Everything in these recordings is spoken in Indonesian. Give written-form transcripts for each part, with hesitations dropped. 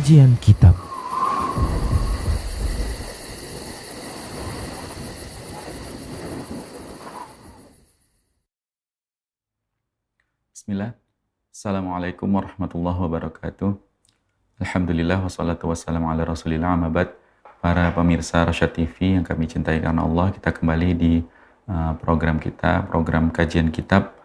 Kajian Kitab. Bismillah. Assalamualaikum warahmatullahi wabarakatuh. Alhamdulillah wassalatu wassalamu ala rasulillah amabad. Para pemirsa Rasyad TV yang kami cintai karena Allah, kita kembali di program kita, program kajian kitab.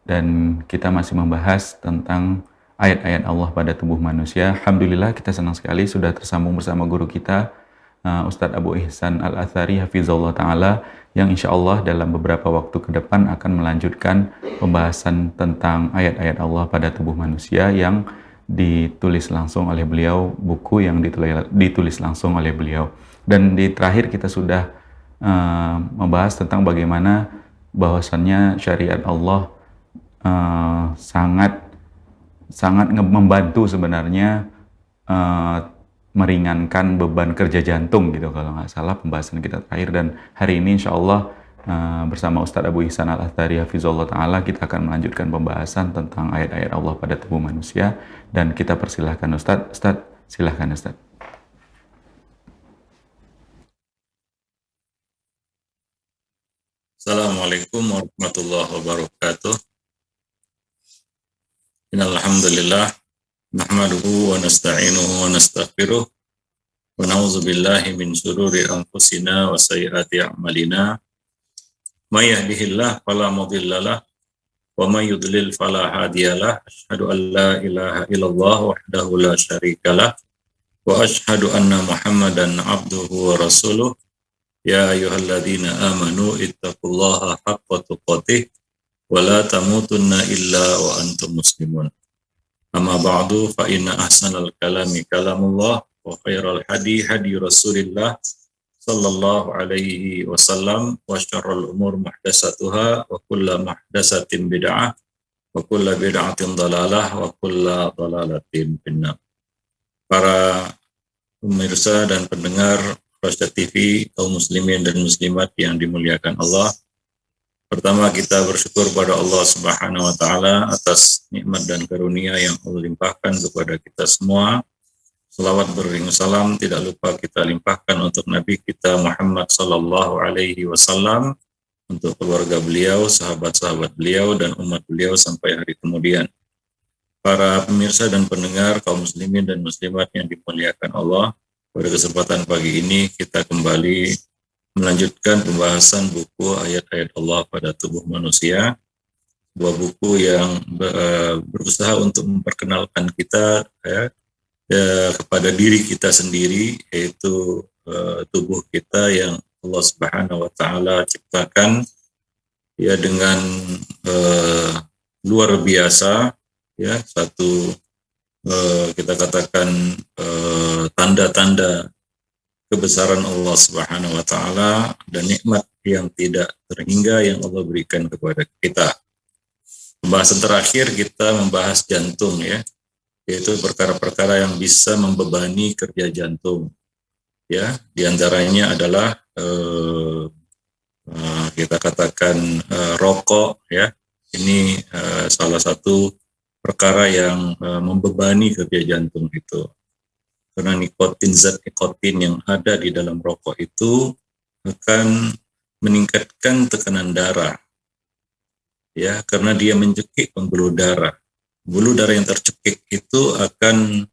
Dan kita masih membahas tentang ayat-ayat Allah pada tubuh manusia. Alhamdulillah kita senang sekali sudah tersambung bersama guru kita, Ustadz Abu Ihsan Al-Athari Hafizahullah Ta'ala, yang insya Allah dalam beberapa waktu ke depan akan melanjutkan pembahasan tentang ayat-ayat Allah pada tubuh manusia yang ditulis langsung oleh beliau, buku yang ditulis langsung oleh beliau. Dan di terakhir kita sudah membahas tentang bagaimana bahwasannya syariat Allah sangat membantu sebenarnya meringankan beban kerja jantung gitu kalau nggak salah pembahasan kita terakhir. Dan hari ini insya Allah bersama Ustadz Abu Ihsan Al-Athari Hafizahullah Ta'ala kita akan melanjutkan pembahasan tentang ayat-ayat Allah pada tubuh manusia. Dan kita persilahkan Ustadz, silahkan Ustadz. Assalamualaikum warahmatullahi wabarakatuh. Innal hamdalillah nahmaduhu wa nasta'inuhu wa nastaghfiruh wa na'udzu billahi min shururi anfusina wa sayyiati a'malina. May yahdihillahu fala mudhillalah wa may yudlil fala hadiyalah. Asyhadu an la ilaha illallah wahdahu la syarikalah wa asyhadu anna Muhammadan abduhu wa rasuluh. Ya ayyuhalladzina amanu ittaqullaha haqqa tuqatih wa la tamutunna illa wa antum muslimun. Amma ba'du fa inna ahsanal kalami kalamullah wa khairal hadi hadi Rasulillah sallallahu alaihi wasallam wa syarrul umur muhdatsatuha wa kullu muhdatsatin bid'ah wa kullu bid'atin dhalalah wa kullu dhalalatin finnar. Para pemirsa dan pendengar Rasyad TV, kaum muslimin dan muslimat yang dimuliakan Allah. Pertama, kita bersyukur pada Allah Subhanahu wa taala atas nikmat dan karunia yang Allah limpahkan kepada kita semua. Selawat beriring salam tidak lupa kita limpahkan untuk Nabi kita Muhammad sallallahu alaihi wasallam, untuk keluarga beliau, sahabat-sahabat beliau dan umat beliau sampai hari kemudian. Para pemirsa dan pendengar kaum muslimin dan muslimat yang dimuliakan Allah, pada kesempatan pagi ini kita kembali melanjutkan pembahasan buku ayat-ayat Allah pada tubuh manusia, sebuah buku yang berusaha untuk memperkenalkan kita kepada diri kita sendiri, yaitu tubuh kita yang Allah Subhanahu wa taala ciptakan ya dengan luar biasa, ya, satu kita katakan tanda-tanda kebesaran Allah Subhanahu wa taala dan nikmat yang tidak terhingga yang Allah berikan kepada kita. Pembahasan terakhir kita membahas jantung, ya, yaitu perkara-perkara yang bisa membebani kerja jantung. Ya, diantaranya adalah kita katakan rokok, ya. Ini salah satu perkara yang membebani kerja jantung itu. Karena zat nikotin yang ada di dalam rokok itu akan meningkatkan tekanan darah. Ya, karena dia mencekik pembuluh darah. Pembuluh darah yang tercekik itu akan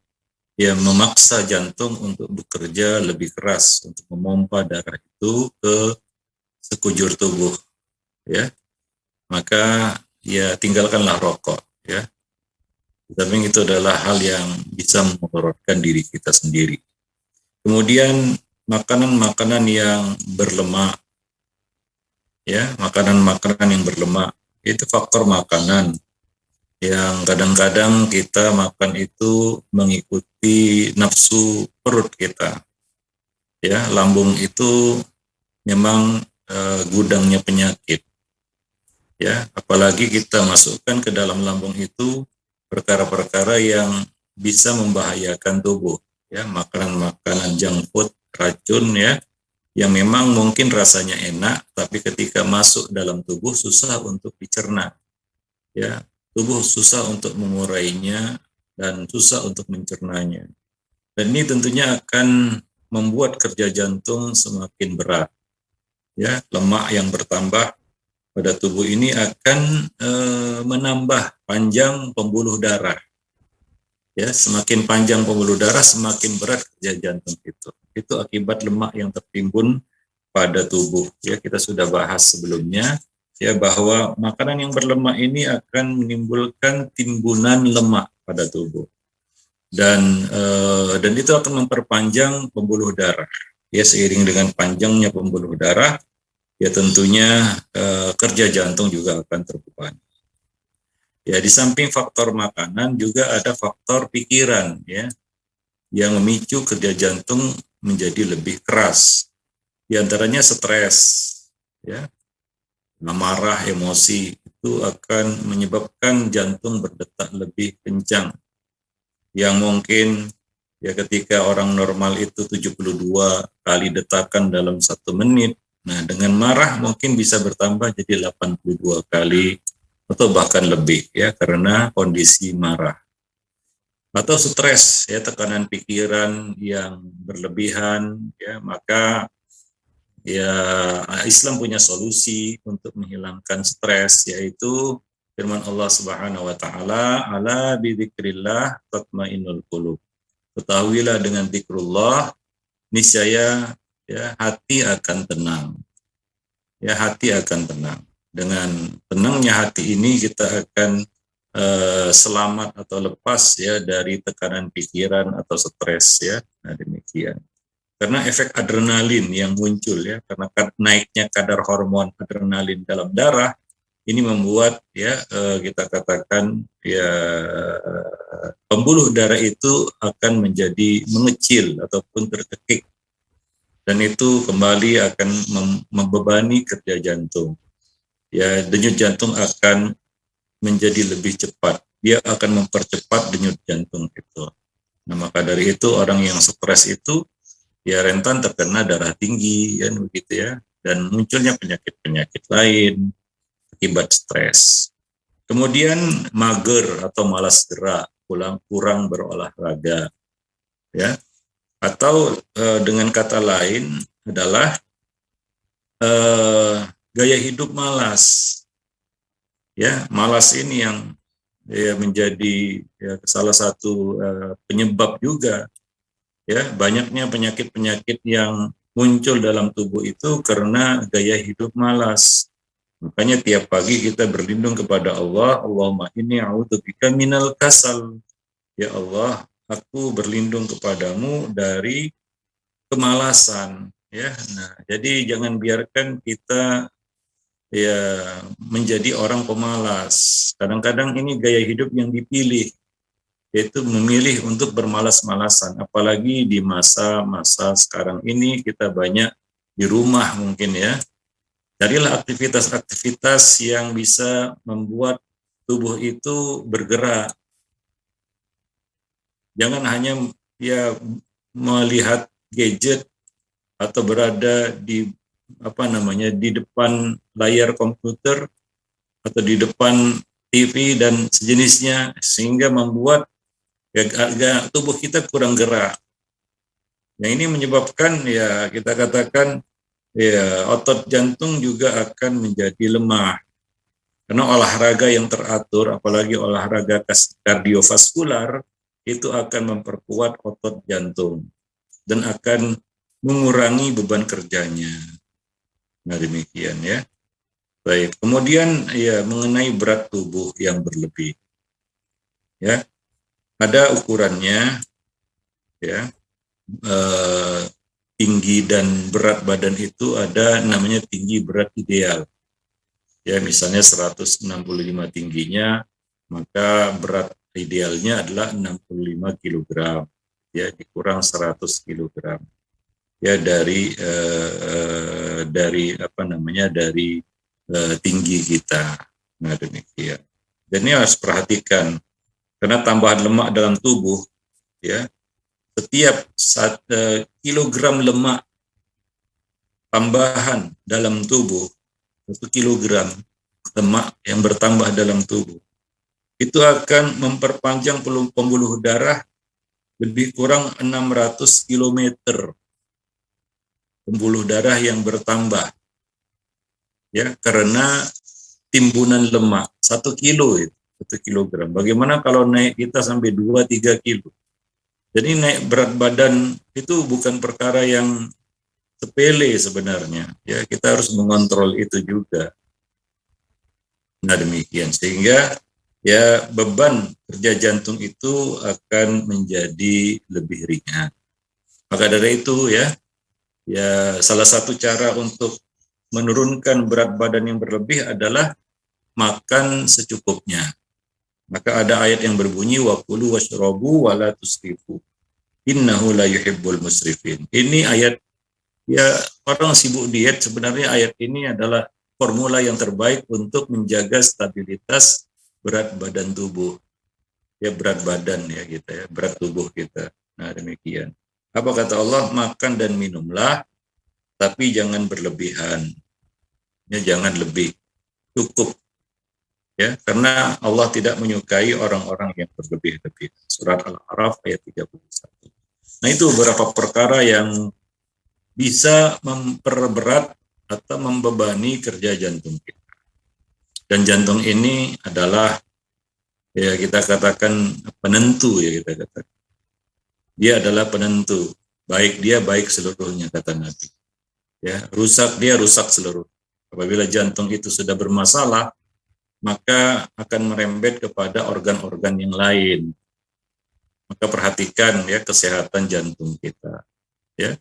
memaksa jantung untuk bekerja lebih keras untuk memompa darah itu ke sekujur tubuh. Ya. Maka tinggalkanlah rokok, ya. Tapi itu adalah hal yang bisa memudaratkan diri kita sendiri. Kemudian makanan-makanan yang berlemak, ya, makanan-makanan yang berlemak itu faktor makanan yang kadang-kadang kita makan itu mengikuti nafsu perut kita. Ya, lambung itu memang gudangnya penyakit. Ya, apalagi kita masukkan ke dalam lambung itu perkara-perkara yang bisa membahayakan tubuh, ya, makanan-makanan junk food, racun, ya, yang memang mungkin rasanya enak, tapi ketika masuk dalam tubuh susah untuk dicerna, ya, tubuh susah untuk mengurainya dan susah untuk mencernanya. Dan ini tentunya akan membuat kerja jantung semakin berat. Ya, lemak yang bertambah pada tubuh ini akan menambah panjang pembuluh darah. Ya, semakin panjang pembuluh darah, semakin berat kerja jantung itu. Itu akibat lemak yang tertimbun pada tubuh. Ya, kita sudah bahas sebelumnya ya bahwa makanan yang berlemak ini akan menimbulkan timbunan lemak pada tubuh. Dan itu akan memperpanjang pembuluh darah. Ya, seiring dengan panjangnya pembuluh darah, ya tentunya kerja jantung juga akan terbebani. Ya, di samping faktor makanan juga ada faktor pikiran ya yang memicu kerja jantung menjadi lebih keras. Di antaranya stres, ya, marah, emosi itu akan menyebabkan jantung berdetak lebih kencang. Yang mungkin ya ketika orang normal itu 72 kali detakan dalam 1 menit, nah dengan marah mungkin bisa bertambah jadi 82 kali atau bahkan lebih ya karena kondisi marah. Atau stres ya, tekanan pikiran yang berlebihan ya, maka ya Islam punya solusi untuk menghilangkan stres, yaitu firman Allah Subhanahu wa taala, ala bidzikrillah tatmainnul qulub. Ketahuilah dengan zikrullah niscaya ya hati akan tenang. Ya, hati akan tenang. Dengan tenangnya hati ini kita akan selamat atau lepas ya dari tekanan pikiran atau stres ya. Nah, demikian. Karena efek adrenalin yang muncul ya, karena naiknya kadar hormon adrenalin dalam darah ini membuat ya kita katakan ya pembuluh darah itu akan menjadi mengecil ataupun terkekik, dan itu kembali akan membebani kerja jantung. Ya, denyut jantung akan menjadi lebih cepat. Dia akan mempercepat denyut jantung itu. Nah, maka dari itu orang yang stres itu ya rentan terkena darah tinggi kan begitu ya, dan munculnya penyakit-penyakit lain akibat stres. Kemudian mager atau malas gerak, kurang berolahraga ya. Atau dengan kata lain adalah gaya hidup malas. Ya, malas ini yang ya menjadi ya, salah satu penyebab juga ya banyaknya penyakit-penyakit yang muncul dalam tubuh itu karena gaya hidup malas. Makanya tiap pagi kita berlindung kepada Allah, Allahumma inni a'udzubika minal kasal. Ya Allah, aku berlindung kepadamu dari kemalasan ya. Nah, jadi jangan biarkan kita ya menjadi orang pemalas. Kadang-kadang ini gaya hidup yang dipilih, yaitu memilih untuk bermalas-malasan. Apalagi di masa-masa sekarang ini kita banyak di rumah mungkin ya. Carilah aktivitas-aktivitas yang bisa membuat tubuh itu bergerak. Jangan hanya ya melihat gadget atau berada di di depan layar komputer atau di depan TV dan sejenisnya, sehingga membuat ya, tubuh kita kurang gerak. Yang ini menyebabkan ya kita katakan ya otot jantung juga akan menjadi lemah. Karena olahraga yang teratur, apalagi olahraga kardiovaskular, itu akan memperkuat otot jantung dan akan mengurangi beban kerjanya. Nah, demikian ya. Baik, kemudian ya mengenai berat tubuh yang berlebih. Ya, ada ukurannya ya. Tinggi dan berat badan itu ada namanya tinggi berat ideal. Ya, misalnya 165 tingginya, maka berat idealnya adalah 65 kg. Ya, dikurang 100 kg. Ya dari tinggi kita. Nah, demikian. Dan ini harus perhatikan karena tambahan lemak dalam tubuh ya, setiap kilogram lemak tambahan dalam tubuh, 1 kilogram lemak yang bertambah dalam tubuh itu akan memperpanjang pembuluh darah lebih kurang 600 kilometer pembuluh darah yang bertambah, ya, karena timbunan lemak 1 kilo itu, 1 kilogram. Bagaimana kalau naik kita sampai 2-3 kilo? Jadi naik berat badan itu bukan perkara yang sepele sebenarnya. Ya, kita harus mengontrol itu juga. Nah, demikian sehingga ya beban kerja jantung itu akan menjadi lebih ringan. Maka dari itu ya salah satu cara untuk menurunkan berat badan yang berlebih adalah makan secukupnya. Maka ada ayat yang berbunyi wa kulu washrabu wa la tusrifu innahu la yuhibbul musrifin. Ini ayat, ya, orang sibuk diet, sebenarnya ayat ini adalah formula yang terbaik untuk menjaga stabilitas berat badan tubuh. Ya, berat badan ya kita, ya, berat tubuh kita. Nah, demikian. Apa kata Allah? Makan dan minumlah, tapi jangan berlebihan. Ya, jangan lebih, cukup. Ya, karena Allah tidak menyukai orang-orang yang berlebih-lebih. Surat Al-A'raf ayat 31. Nah, itu beberapa perkara yang bisa memperberat atau membebani kerja jantung kita. Dan jantung ini adalah, ya, kita katakan penentu, ya, kita katakan. Dia adalah penentu, baik dia baik seluruhnya, kata Nabi. Ya, rusak dia rusak seluruh. Apabila jantung itu sudah bermasalah, maka akan merembet kepada organ-organ yang lain. Maka perhatikan ya kesehatan jantung kita. Ya,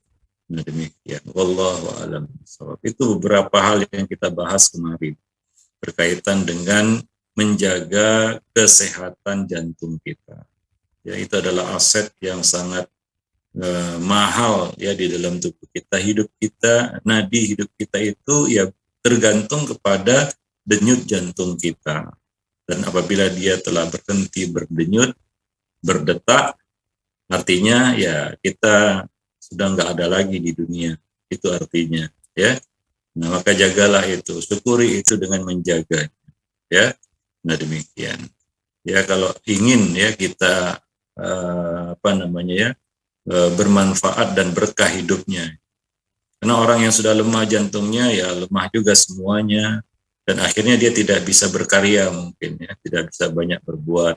nah demikian. Wallahu a'lam bishawab. Itu beberapa hal yang kita bahas kemarin berkaitan dengan menjaga kesehatan jantung kita. Ya, itu adalah aset yang sangat mahal ya di dalam tubuh kita. Hidup kita, nadi hidup kita itu ya tergantung kepada denyut jantung kita. Dan apabila dia telah berhenti berdenyut, berdetak, artinya ya kita sudah nggak ada lagi di dunia. Itu artinya, ya. Nah, maka jagalah itu, syukuri itu dengan menjaga, ya. Nah, demikian. Ya, kalau ingin ya kita bermanfaat dan berkah hidupnya. Karena orang yang sudah lemah jantungnya ya lemah juga semuanya, dan akhirnya dia tidak bisa berkarya mungkin ya, tidak bisa banyak berbuat.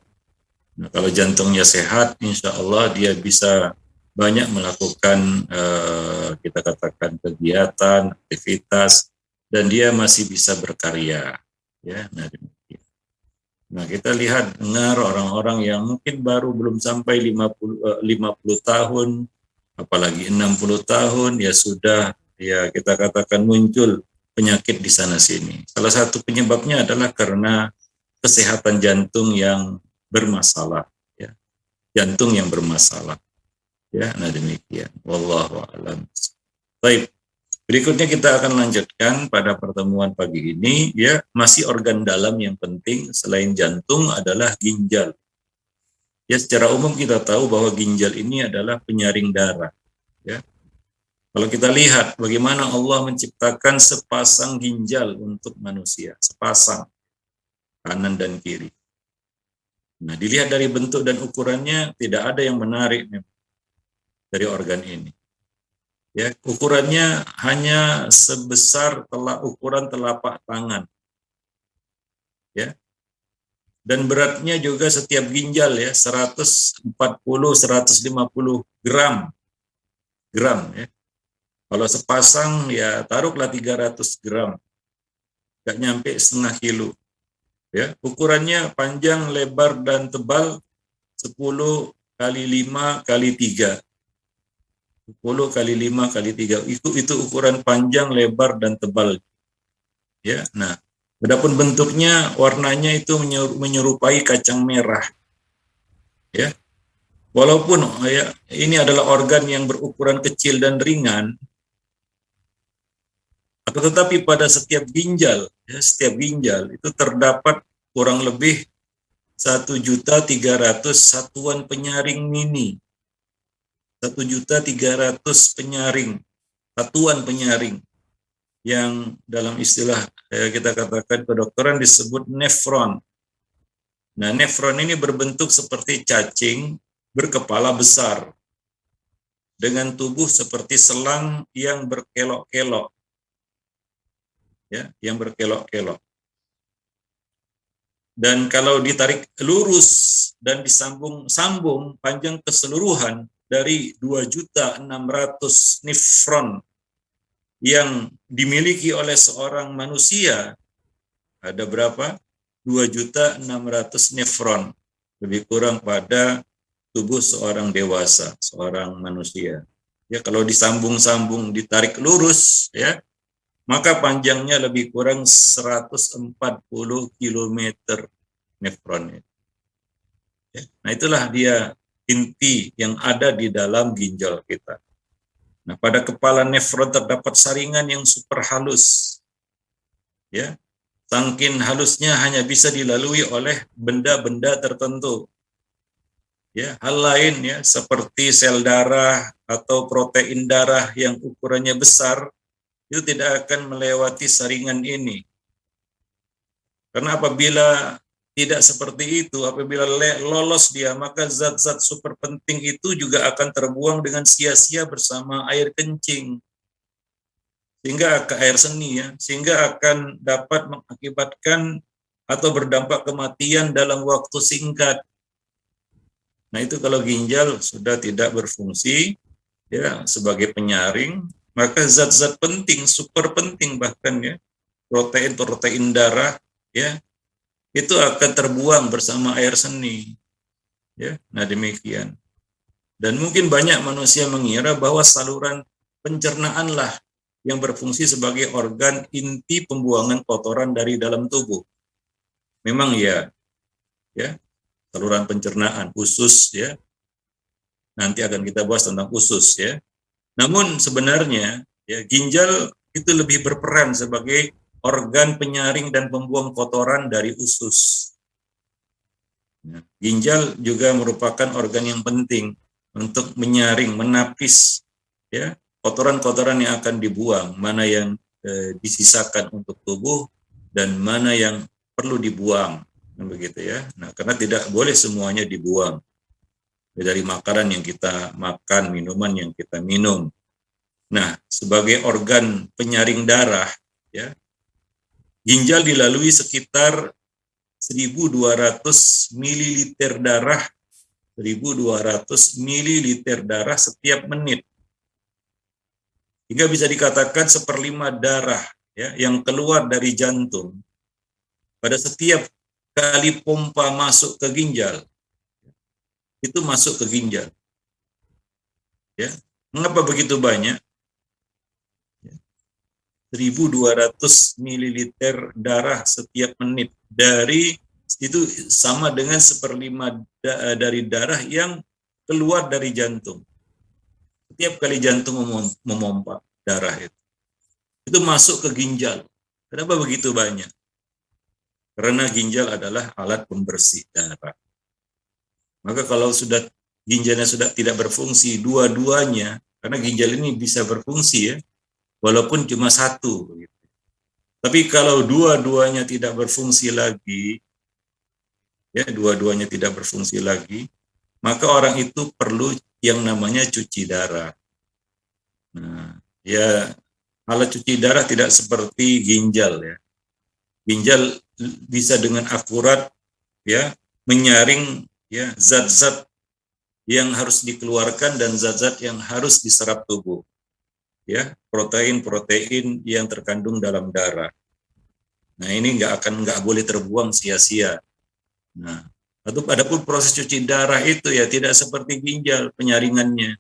Nah, kalau jantungnya sehat, insya Allah dia bisa banyak melakukan kita katakan kegiatan, aktivitas, dan dia masih bisa berkarya. Ya, nah kita lihat dengar orang-orang yang mungkin baru belum sampai 50 tahun, apalagi 60 tahun ya sudah ya kita katakan muncul penyakit di sana sini. Salah satu penyebabnya adalah karena kesehatan jantung yang bermasalah, ya. Jantung yang bermasalah. Ya, nah demikian. Wallahu a'lam. Baik. Berikutnya kita akan lanjutkan pada pertemuan pagi ini, ya, masih organ dalam yang penting selain jantung adalah ginjal. Ya, secara umum kita tahu bahwa ginjal ini adalah penyaring darah, ya. Kalau kita lihat bagaimana Allah menciptakan sepasang ginjal untuk manusia, sepasang, kanan dan kiri. Nah, dilihat dari bentuk dan ukurannya tidak ada yang menarik dari organ ini. Ya, ukurannya hanya sebesar ukuran telapak tangan. Ya. Dan beratnya juga setiap ginjal ya 140-150 gram. Ya. Kalau sepasang ya taruhlah 300 gram. Enggak nyampe setengah kilo. Ya, ukurannya panjang, lebar dan tebal 10 kali 5 kali 3. 10 kali 5 kali 3 itu ukuran panjang, lebar dan tebal. Ya, nah, adapun bentuknya, warnanya itu menyerupai kacang merah. Ya. Walaupun ya ini adalah organ yang berukuran kecil dan ringan, tetapi pada setiap ginjal, ya, setiap ginjal itu terdapat kurang lebih 1.300.000 satuan penyaring mini. 1.300.000 penyaring, satuan penyaring yang dalam istilah kita katakan kedokteran disebut nefron. Nah, nefron ini berbentuk seperti cacing berkepala besar dengan tubuh seperti selang yang berkelok-kelok, ya, yang berkelok-kelok. Dan kalau ditarik lurus dan disambung-sambung panjang keseluruhan dari 2.600.000 nifron yang dimiliki oleh seorang manusia, ada berapa? 2.600.000 nifron, lebih kurang pada tubuh seorang dewasa, seorang manusia. Ya, kalau disambung-sambung, ditarik lurus, ya, maka panjangnya lebih kurang 140 km nefron. Ya, nah, itulah dia inti yang ada di dalam ginjal kita. Nah, pada kepala nefron terdapat saringan yang super halus. Ya, saking halusnya hanya bisa dilalui oleh benda-benda tertentu. Ya, hal lain ya seperti sel darah atau protein darah yang ukurannya besar itu tidak akan melewati saringan ini. Karena apabila tidak seperti itu, apabila lolos dia, maka zat-zat super penting itu juga akan terbuang dengan sia-sia bersama air kencing. Sehingga ke air seni ya, sehingga akan dapat mengakibatkan atau berdampak kematian dalam waktu singkat. Nah, itu kalau ginjal sudah tidak berfungsi ya sebagai penyaring, maka zat-zat penting, super penting bahkan ya, protein darah ya, itu akan terbuang bersama air seni. Ya, nah demikian. Dan mungkin banyak manusia mengira bahwa saluran pencernaanlah yang berfungsi sebagai organ inti pembuangan kotoran dari dalam tubuh. Memang ya, saluran pencernaan usus ya. Nanti akan kita bahas tentang usus ya. Namun sebenarnya ya ginjal itu lebih berperan sebagai organ penyaring dan pembuang kotoran dari usus. Nah, ginjal juga merupakan organ yang penting untuk menyaring, menapis ya kotoran-kotoran yang akan dibuang, mana yang disisakan untuk tubuh dan mana yang perlu dibuang, begitu ya. Nah, karena tidak boleh semuanya dibuang dari makanan yang kita makan, minuman yang kita minum. Nah, sebagai organ penyaring darah, ya, ginjal dilalui sekitar 1.200 ml darah, 1.200 ml darah setiap menit. Hingga bisa dikatakan 1/5 darah ya, yang keluar dari jantung pada setiap kali pompa masuk ke ginjal, itu masuk ke ginjal. Ya, mengapa begitu banyak? 1.200 ml darah setiap menit, dari itu sama dengan 1/5 dari darah yang keluar dari jantung. Setiap kali jantung memompa darah itu masuk ke ginjal. Kenapa begitu banyak? Karena ginjal adalah alat pembersih darah. Maka kalau sudah ginjalnya sudah tidak berfungsi, dua-duanya, karena ginjal ini bisa berfungsi ya, walaupun cuma satu. Tapi kalau dua-duanya tidak berfungsi lagi, ya dua-duanya tidak berfungsi lagi, maka orang itu perlu yang namanya cuci darah. Nah, ya alat cuci darah tidak seperti ginjal ya. Ginjal bisa dengan akurat ya menyaring ya zat-zat yang harus dikeluarkan dan zat-zat yang harus diserap tubuh. Ya, protein-protein yang terkandung dalam darah. Nah, ini nggak boleh terbuang sia-sia. Nah, adapun proses cuci darah itu ya tidak seperti ginjal penyaringannya.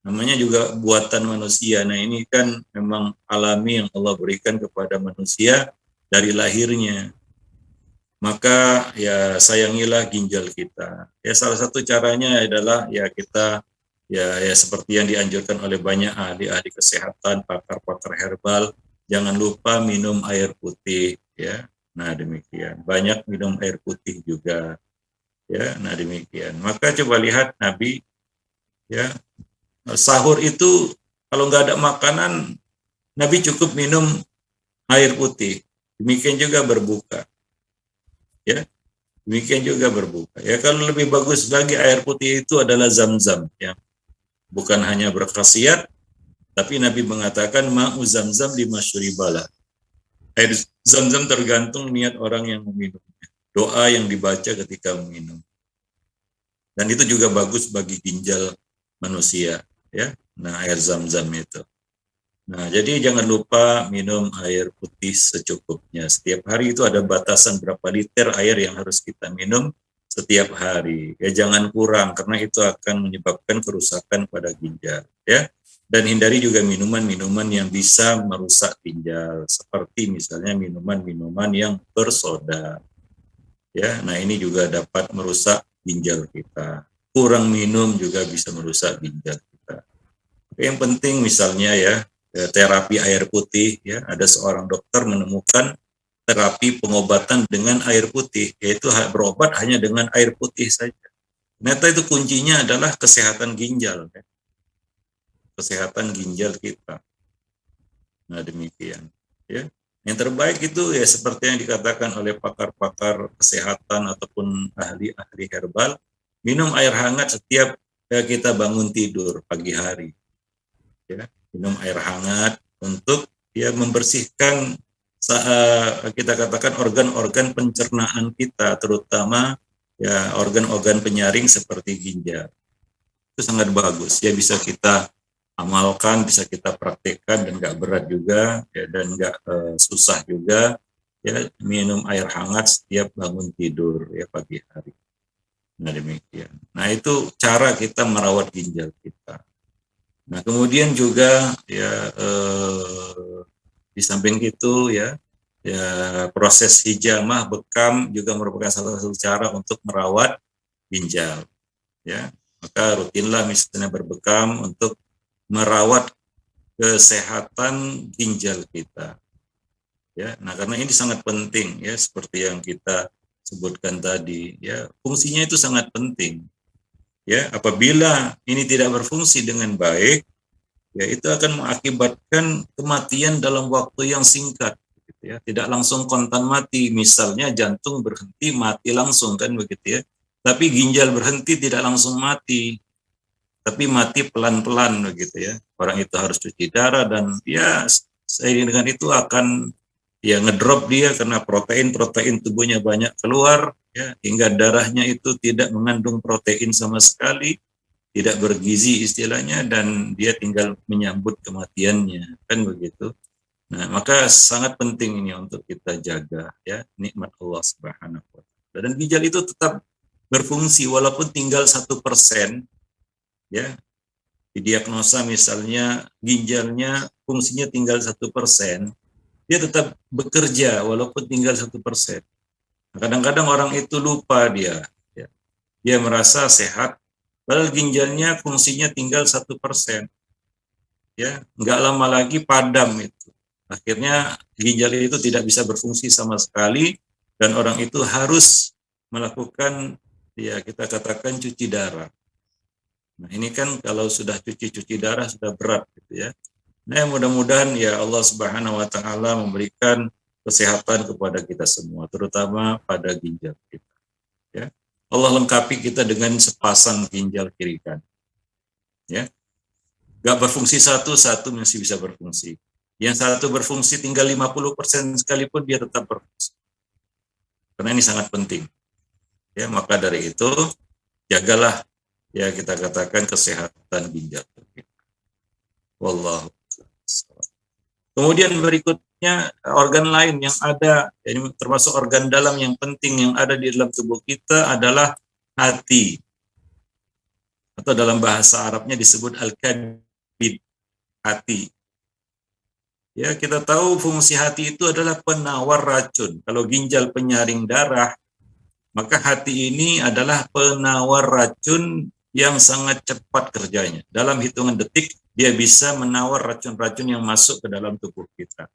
Namanya juga buatan manusia. Nah, ini kan memang alami yang Allah berikan kepada manusia dari lahirnya. Maka ya sayangilah ginjal kita. Ya salah satu caranya adalah ya kita ya seperti yang dianjurkan oleh banyak ahli-ahli kesehatan, pakar-pakar herbal, jangan lupa minum air putih ya. Nah, demikian. Banyak minum air putih juga. Ya, nah demikian. Maka coba lihat Nabi ya, sahur itu kalau nggak ada makanan, Nabi cukup minum air putih. Demikian juga berbuka. Ya. Demikian juga berbuka. Ya kalau lebih bagus lagi air putih itu adalah zam-zam, ya. Bukan hanya berkhasiat, tapi Nabi mengatakan ma'u zam-zam lima syuribala. Air zam-zam tergantung niat orang yang meminumnya. Doa yang dibaca ketika meminum. Dan itu juga bagus bagi ginjal manusia, ya. Nah, air zam-zam itu. Nah, jadi jangan lupa minum air putih secukupnya. Setiap hari itu ada batasan berapa liter air yang harus kita minum setiap hari. Ya jangan kurang karena itu akan menyebabkan kerusakan pada ginjal, ya. Dan hindari juga minuman-minuman yang bisa merusak ginjal seperti misalnya minuman-minuman yang bersoda. Ya, nah ini juga dapat merusak ginjal kita. Kurang minum juga bisa merusak ginjal kita. Yang penting misalnya ya, terapi air putih, ya ada seorang dokter menemukan terapi pengobatan dengan air putih, yaitu berobat hanya dengan air putih saja. Ternyata itu kuncinya adalah kesehatan ginjal, ya. Kesehatan ginjal kita. Nah demikian, ya. Yang terbaik itu ya seperti yang dikatakan oleh pakar-pakar kesehatan ataupun ahli-ahli herbal, minum air hangat setiap kita bangun tidur pagi hari. Ya, minum air hangat untuk ya membersihkan kita katakan organ-organ pencernaan kita, terutama ya organ-organ penyaring seperti ginjal. Itu sangat bagus, ya bisa kita amalkan, bisa kita praktekkan dan nggak berat juga, ya, dan nggak susah juga, ya minum air hangat setiap bangun tidur ya pagi hari. Nah demikian. Nah itu cara kita merawat ginjal kita. Nah kemudian juga ya di samping itu ya proses hijamah bekam juga merupakan salah satu cara untuk merawat ginjal, ya. Maka rutinlah misalnya berbekam untuk merawat kesehatan ginjal kita, ya. Nah karena ini sangat penting ya seperti yang kita sebutkan tadi, ya fungsinya itu sangat penting, ya. Apabila ini tidak berfungsi dengan baik, ya itu akan mengakibatkan kematian dalam waktu yang singkat, gitu ya. Tidak langsung kontan mati, misalnya jantung berhenti mati langsung kan begitu ya. Tapi ginjal berhenti tidak langsung mati, tapi mati pelan-pelan begitu ya. Orang itu harus cuci darah dan ya seiring dengan itu akan ya ngedrop dia karena protein tubuhnya banyak keluar, ya hingga darahnya itu tidak mengandung protein sama sekali, tidak bergizi istilahnya, dan dia tinggal menyambut kematiannya kan begitu. Nah maka sangat penting ini untuk kita jaga ya nikmat Allah Subhanahu wa Ta'ala, dan ginjal itu tetap berfungsi walaupun tinggal 1%, ya. Didiagnosa misalnya ginjalnya fungsinya tinggal 1%, dia tetap bekerja walaupun tinggal 1%. Kadang-kadang orang itu lupa dia, ya. Dia merasa sehat padahal ginjalnya fungsinya tinggal 1%, ya nggak lama lagi padam itu. Akhirnya ginjal itu tidak bisa berfungsi sama sekali dan orang itu harus melakukan ya kita katakan cuci darah. Nah ini kan kalau sudah cuci darah sudah berat gitu ya. Nah mudah-mudahan ya Allah Subhanahu Wa Taala memberikan kesehatan kepada kita semua, terutama pada ginjal kita. Ya. Allah lengkapi kita dengan sepasang ginjal kiri kanan. Ya. Gak berfungsi satu masih bisa berfungsi. Yang satu berfungsi tinggal 50% sekalipun dia tetap berfungsi. Karena ini sangat penting. Ya, maka dari itu jagalah ya kita katakan kesehatan ginjal kita. Wallahu. Kemudian berikutnya organ lain yang ada, ini termasuk organ dalam yang penting yang ada di dalam tubuh kita adalah hati. Atau dalam bahasa Arabnya disebut al-kabid, hati. Ya, kita tahu fungsi hati itu adalah penawar racun. Kalau ginjal penyaring darah, maka hati ini adalah penawar racun yang sangat cepat kerjanya. Dalam hitungan detik, dia bisa menawar racun-racun yang masuk ke dalam tubuh kita.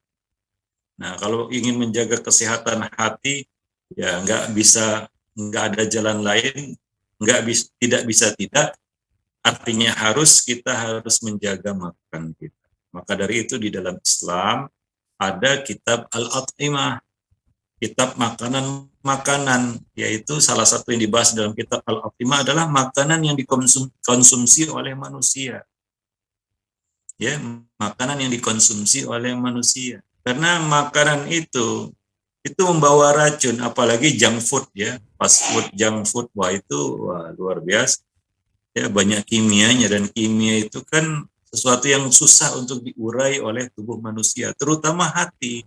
Nah, kalau ingin menjaga kesehatan hati, ya nggak ada jalan lain, tidak bisa tidak. Artinya kita harus menjaga makan kita. Maka dari itu di dalam Islam ada kitab Al-At'imah. kitab makanan-makanan, yaitu salah satu yang dibahas dalam kitab Al-Optima adalah makanan yang dikonsumsi oleh manusia. Ya, makanan yang dikonsumsi oleh manusia. Karena makanan itu membawa racun, apalagi junk food ya, fast food, junk food, wah luar biasa. Ya, banyak kimianya, dan kimia itu kan sesuatu yang susah untuk diurai oleh tubuh manusia, terutama hati.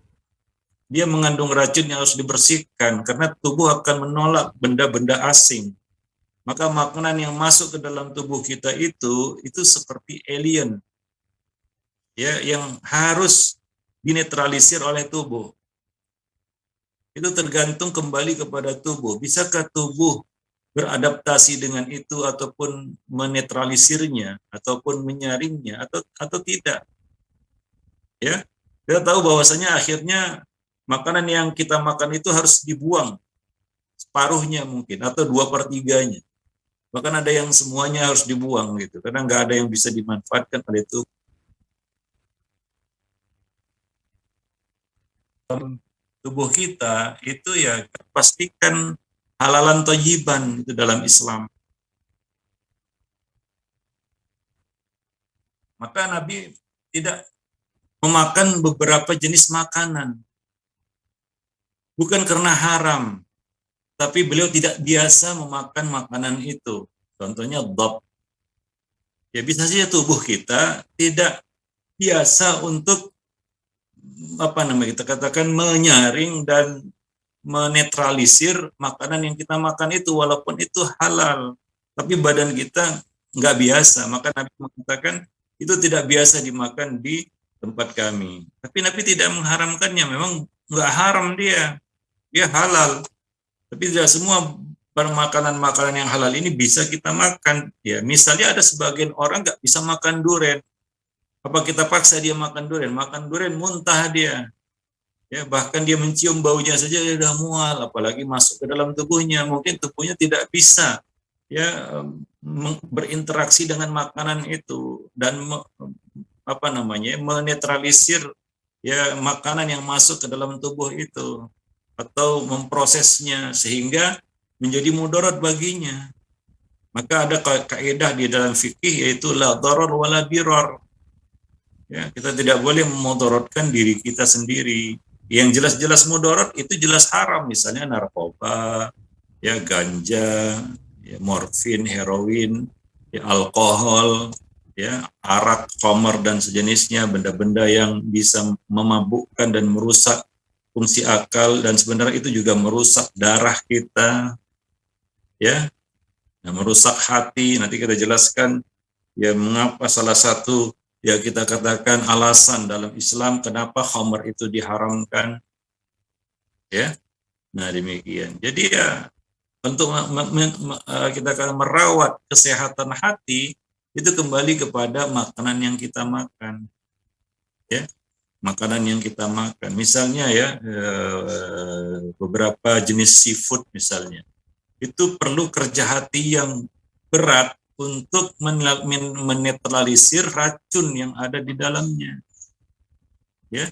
Dia mengandung racun yang harus dibersihkan karena tubuh akan menolak benda-benda asing. Maka makanan yang masuk ke dalam tubuh kita itu seperti alien, ya, yang harus dinetralisir oleh tubuh. Itu tergantung kembali kepada tubuh. Bisakah tubuh beradaptasi dengan itu ataupun menetralisirnya ataupun menyaringnya atau tidak? Ya, kita tahu bahwasanya akhirnya makanan yang kita makan itu harus dibuang separuhnya mungkin atau 2/3-nya. Bahkan ada yang semuanya harus dibuang gitu, karena nggak ada yang bisa dimanfaatkan oleh itu. Tubuh kita itu ya pastikan halalan thayyiban itu dalam Islam. Maka Nabi tidak memakan beberapa jenis makanan, bukan karena haram, tapi beliau tidak biasa memakan makanan itu. Contohnya dhab. Ya bisa saja tubuh kita tidak biasa untuk kita katakan menyaring dan menetralisir makanan yang kita makan itu, walaupun itu halal, tapi badan kita nggak biasa. Maka Nabi mengatakan itu tidak biasa dimakan di tempat kami. Tapi Nabi tidak mengharamkannya, memang nggak haram dia halal. Tapi tidak semua makanan-makanan yang halal ini bisa kita makan. Ya, misalnya ada sebagian orang nggak bisa makan durian. Apa kita paksa dia makan durian? Makan durian muntah dia. Ya, bahkan dia mencium baunya saja dia sudah mual, apalagi masuk ke dalam tubuhnya. Mungkin tubuhnya tidak bisa ya berinteraksi dengan makanan itu dan menetralisir ya makanan yang masuk ke dalam tubuh itu atau memprosesnya sehingga menjadi mudarat baginya. Maka ada kaidah di dalam fikih yaitu la darar wala dirar. Ya, kita tidak boleh memudaratkan diri kita sendiri. Yang jelas-jelas mudarat itu jelas haram, misalnya narkoba, ya ganja, ya morfin, heroin, ya alkohol, ya arak, khamar dan sejenisnya, benda-benda yang bisa memabukkan dan merusak fungsi akal, dan sebenarnya itu juga merusak darah kita, ya, nah, merusak hati. Nanti kita jelaskan ya mengapa salah satu ya kita katakan alasan dalam Islam kenapa khamar itu diharamkan, ya. Nah demikian. Jadi ya untuk kita akan merawat kesehatan hati itu kembali kepada makanan yang kita makan, ya. Makanan yang kita makan, misalnya ya beberapa jenis seafood misalnya, itu perlu kerja hati yang berat untuk menetralisir racun yang ada di dalamnya. Ya,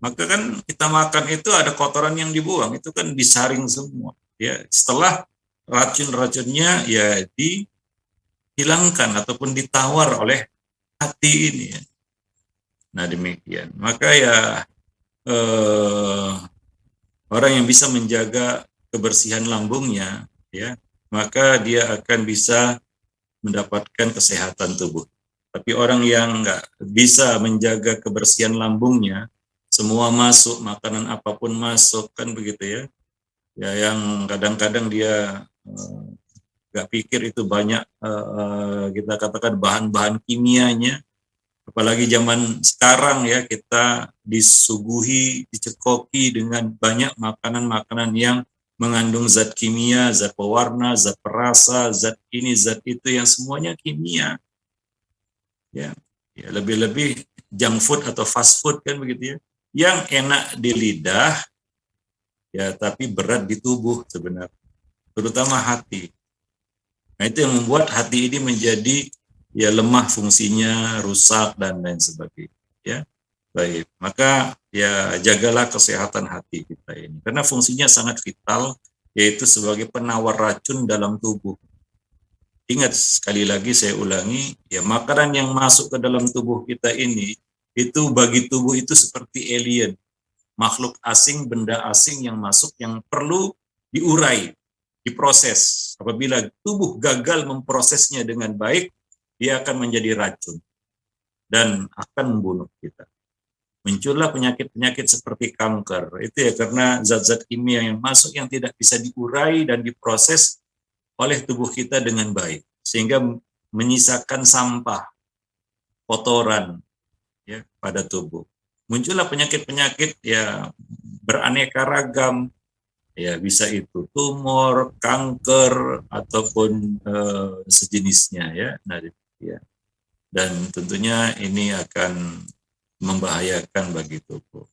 maka kan kita makan itu ada kotoran yang dibuang, itu kan disaring semua. Ya, setelah racun-racunnya ya dihilangkan ataupun ditawar oleh hati ini. Ya. Nah demikian. Maka ya orang yang bisa menjaga kebersihan lambungnya, ya, maka dia akan bisa mendapatkan kesehatan tubuh. Tapi orang yang nggak bisa menjaga kebersihan lambungnya, semua masuk, makanan apapun masuk, kan begitu ya. Ya yang kadang-kadang dia nggak pikir itu banyak kita katakan bahan-bahan kimianya. Apalagi zaman sekarang ya kita disuguhi, dicekoki dengan banyak makanan-makanan yang mengandung zat kimia, zat pewarna, zat perasa, zat ini, zat itu, yang semuanya kimia. Ya, ya lebih-lebih junk food atau fast food kan begitu ya. Yang enak di lidah, ya tapi berat di tubuh sebenarnya, terutama hati. Nah itu yang membuat hati ini menjadi ya lemah fungsinya, rusak dan lain sebagainya. Ya, baik. Maka ya jagalah kesehatan hati kita ini. Karena fungsinya sangat vital, yaitu sebagai penawar racun dalam tubuh. Ingat, sekali lagi saya ulangi, ya makanan yang masuk ke dalam tubuh kita ini, itu bagi tubuh itu seperti alien, makhluk asing, benda asing yang masuk yang perlu diurai, diproses. Apabila tubuh gagal memprosesnya dengan baik, dia akan menjadi racun dan akan membunuh kita. Muncullah penyakit-penyakit seperti kanker. Itu ya karena zat-zat kimia yang masuk yang tidak bisa diurai dan diproses oleh tubuh kita dengan baik, sehingga menyisakan sampah, kotoran ya pada tubuh. Muncullah penyakit-penyakit ya beraneka ragam, ya bisa itu tumor, kanker ataupun sejenisnya ya. Nah, ya. Dan tentunya ini akan membahayakan bagi tubuh.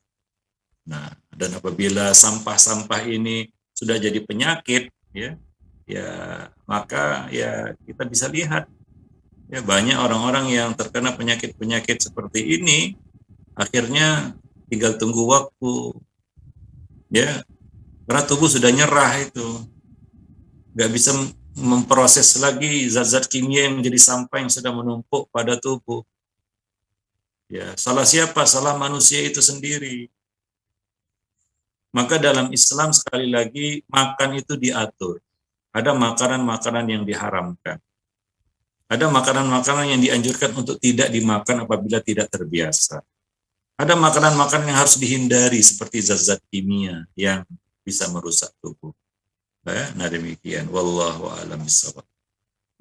Nah, dan apabila sampah-sampah ini sudah jadi penyakit, ya maka ya kita bisa lihat ya banyak orang-orang yang terkena penyakit-penyakit seperti ini akhirnya tinggal tunggu waktu ya karena tubuh sudah nyerah itu nggak bisa memproses lagi zat-zat kimia yang menjadi sampah yang sudah menumpuk pada tubuh. Ya, salah siapa? Salah manusia itu sendiri. Maka dalam Islam sekali lagi makan itu diatur. Ada makanan-makanan yang diharamkan. Ada makanan-makanan yang dianjurkan untuk tidak dimakan apabila tidak terbiasa. Ada makanan-makanan yang harus dihindari seperti zat-zat kimia yang bisa merusak tubuh. Nah demikian. Wallahu a'lam bishawab.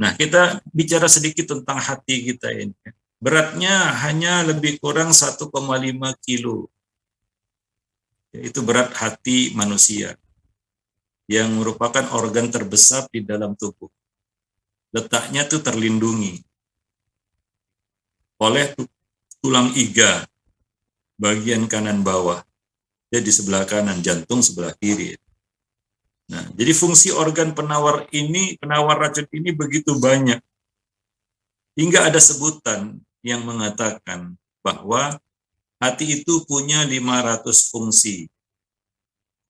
Nah kita bicara sedikit tentang hati kita ini. Beratnya hanya lebih kurang 1,5 kilo. Itu berat hati manusia yang merupakan organ terbesar di dalam tubuh. Letaknya itu terlindungi oleh tulang iga bagian kanan bawah. Dia di sebelah kanan, jantung sebelah kiri. Nah, jadi fungsi organ penawar racun ini begitu banyak. Hingga ada sebutan yang mengatakan bahwa hati itu punya 500 fungsi.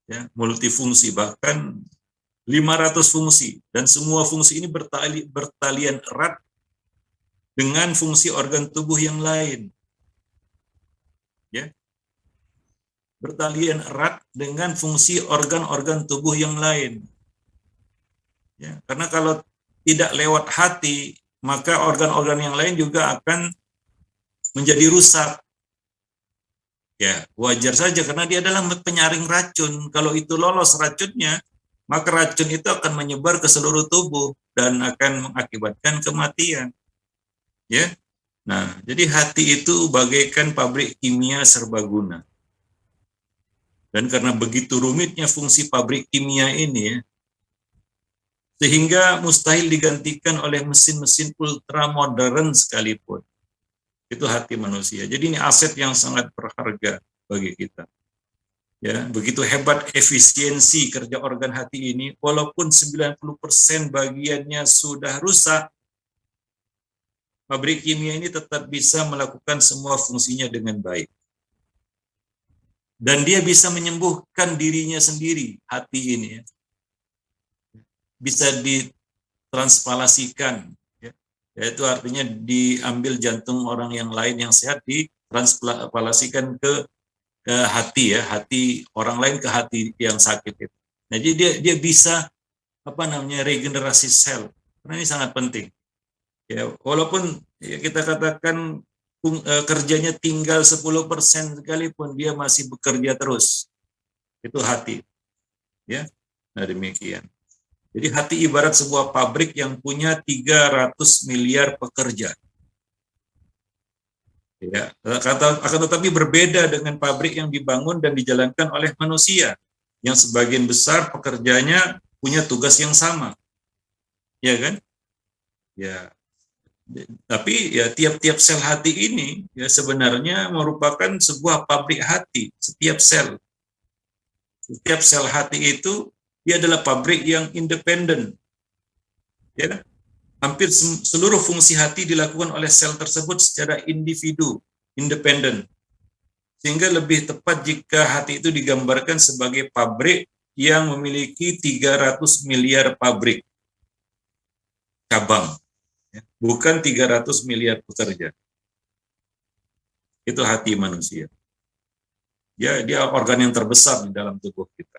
Ya, multifungsi, bahkan 500 fungsi, dan semua fungsi ini bertalian erat dengan fungsi organ tubuh yang lain. Ya. Bertalian erat dengan fungsi organ-organ tubuh yang lain. Ya, karena kalau tidak lewat hati, maka organ-organ yang lain juga akan menjadi rusak. Ya, wajar saja karena dia adalah penyaring racun. Kalau itu lolos racunnya, maka racun itu akan menyebar ke seluruh tubuh dan akan mengakibatkan kematian. Ya. Nah, jadi hati itu bagaikan pabrik kimia serbaguna. Dan karena begitu rumitnya fungsi pabrik kimia ini ya, sehingga mustahil digantikan oleh mesin-mesin ultra modern sekalipun. Itu hati manusia. Jadi ini aset yang sangat berharga bagi kita. Ya, begitu hebat efisiensi kerja organ hati ini, walaupun 90% bagiannya sudah rusak, pabrik kimia ini tetap bisa melakukan semua fungsinya dengan baik. Dan dia bisa menyembuhkan dirinya sendiri, hati ini. Bisa ditranspalasikan, yaitu artinya diambil jantung orang yang lain yang sehat, ditranspalasikan ke hati ya, hati orang lain ke hati yang sakit itu. Nah, jadi dia bisa regenerasi sel. Karena ini sangat penting. Ya, walaupun ya, kita katakan kerjanya tinggal 10% sekalipun dia masih bekerja terus. Itu hati. Ya. Nah, demikian. Jadi hati ibarat sebuah pabrik yang punya 300 miliar pekerja. Ya, akan tetapi berbeda dengan pabrik yang dibangun dan dijalankan oleh manusia, yang sebagian besar pekerjanya punya tugas yang sama. Ya kan? Ya. Tapi ya tiap-tiap sel hati ini ya sebenarnya merupakan sebuah pabrik hati, setiap sel. Setiap sel hati itu dia adalah pabrik yang independen. Ya, hampir seluruh fungsi hati dilakukan oleh sel tersebut secara individu, independen. Sehingga lebih tepat jika hati itu digambarkan sebagai pabrik yang memiliki 300 miliar pabrik cabang, bukan 300 miliar pekerja. Itu hati manusia. Ya, dia organ yang terbesar di dalam tubuh kita.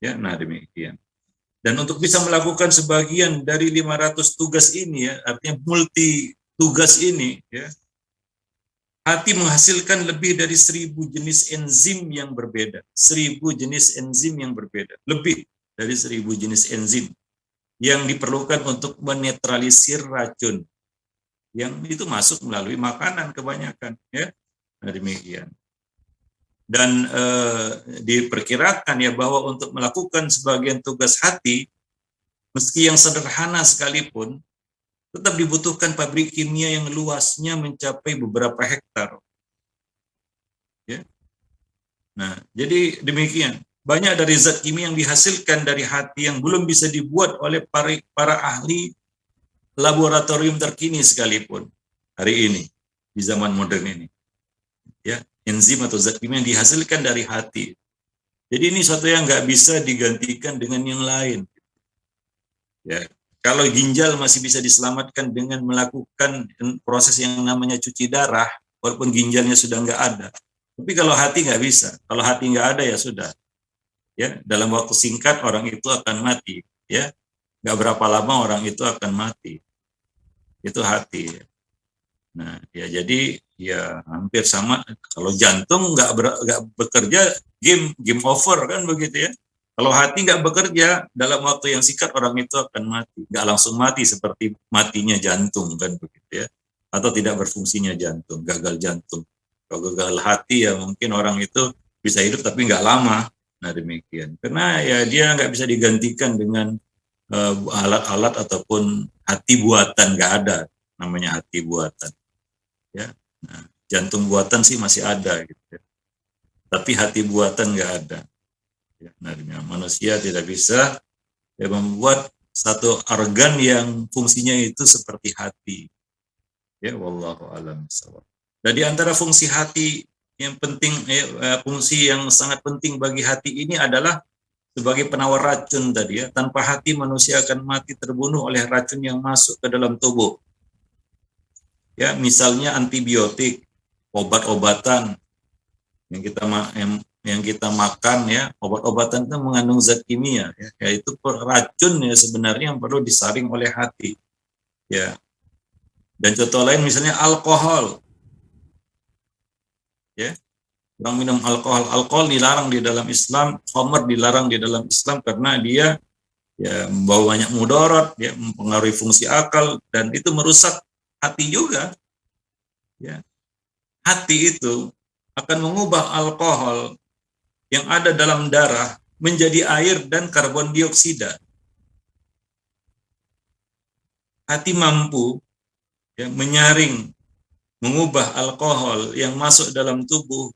Ya, nah demikian. Dan untuk bisa melakukan sebagian dari 500 tugas ini, ya, artinya multi tugas ini, ya, hati menghasilkan lebih dari 1.000 jenis enzim yang berbeda. 1.000 jenis enzim yang berbeda. Lebih dari 1.000 jenis enzim yang diperlukan untuk menetralisir racun. Yang itu masuk melalui makanan kebanyakan. Ya, nah demikian. Dan diperkirakan ya bahwa untuk melakukan sebagian tugas hati, meski yang sederhana sekalipun, tetap dibutuhkan pabrik kimia yang luasnya mencapai beberapa hektar. Ya. Nah, jadi demikian. Banyak dari zat kimia yang dihasilkan dari hati yang belum bisa dibuat oleh para ahli laboratorium terkini sekalipun hari ini, di zaman modern ini. Ya, enzim atau zat kimia yang dihasilkan dari hati. Jadi ini suatu yang nggak bisa digantikan dengan yang lain. Ya, kalau ginjal masih bisa diselamatkan dengan melakukan proses yang namanya cuci darah, walaupun ginjalnya sudah nggak ada. Tapi kalau hati nggak bisa. Kalau hati nggak ada ya sudah. Ya, dalam waktu singkat orang itu akan mati. Ya, nggak berapa lama orang itu akan mati. Itu hati. Nah, ya jadi ya hampir sama. Kalau jantung nggak bekerja, game over kan begitu ya. Kalau hati nggak bekerja dalam waktu yang singkat orang itu akan mati. Nggak langsung mati seperti matinya jantung kan begitu ya. Atau tidak berfungsinya jantung, gagal jantung. Kalau gagal hati ya mungkin orang itu bisa hidup tapi nggak lama. Nah demikian. Karena ya dia nggak bisa digantikan dengan alat-alat ataupun hati buatan, nggak ada namanya hati buatan. Ya, nah, jantung buatan sih masih ada gitu ya. Tapi hati buatan nggak ada. Ya, nah, manusia tidak bisa ya, membuat satu organ yang fungsinya itu seperti hati. Ya, wallahu a'lam bishawab. Dan di antara fungsi hati yang penting, fungsi yang sangat penting bagi hati ini adalah sebagai penawar racun tadi ya. Tanpa hati manusia akan mati terbunuh oleh racun yang masuk ke dalam tubuh. Ya, misalnya antibiotik, obat-obatan yang kita makan ya, obat-obatan itu mengandung zat kimia ya, yaitu racun ya sebenarnya yang perlu disaring oleh hati. Ya. Dan contoh lain misalnya alkohol. Ya. Orang minum alkohol, alkohol dilarang di dalam Islam, khamr dilarang di dalam Islam karena dia ya membawa banyak mudarat, ya mempengaruhi fungsi akal dan itu merusak hati juga. Ya. Hati itu akan mengubah alkohol yang ada dalam darah menjadi air dan karbon dioksida. Hati mampu ya, menyaring, mengubah alkohol yang masuk dalam tubuh,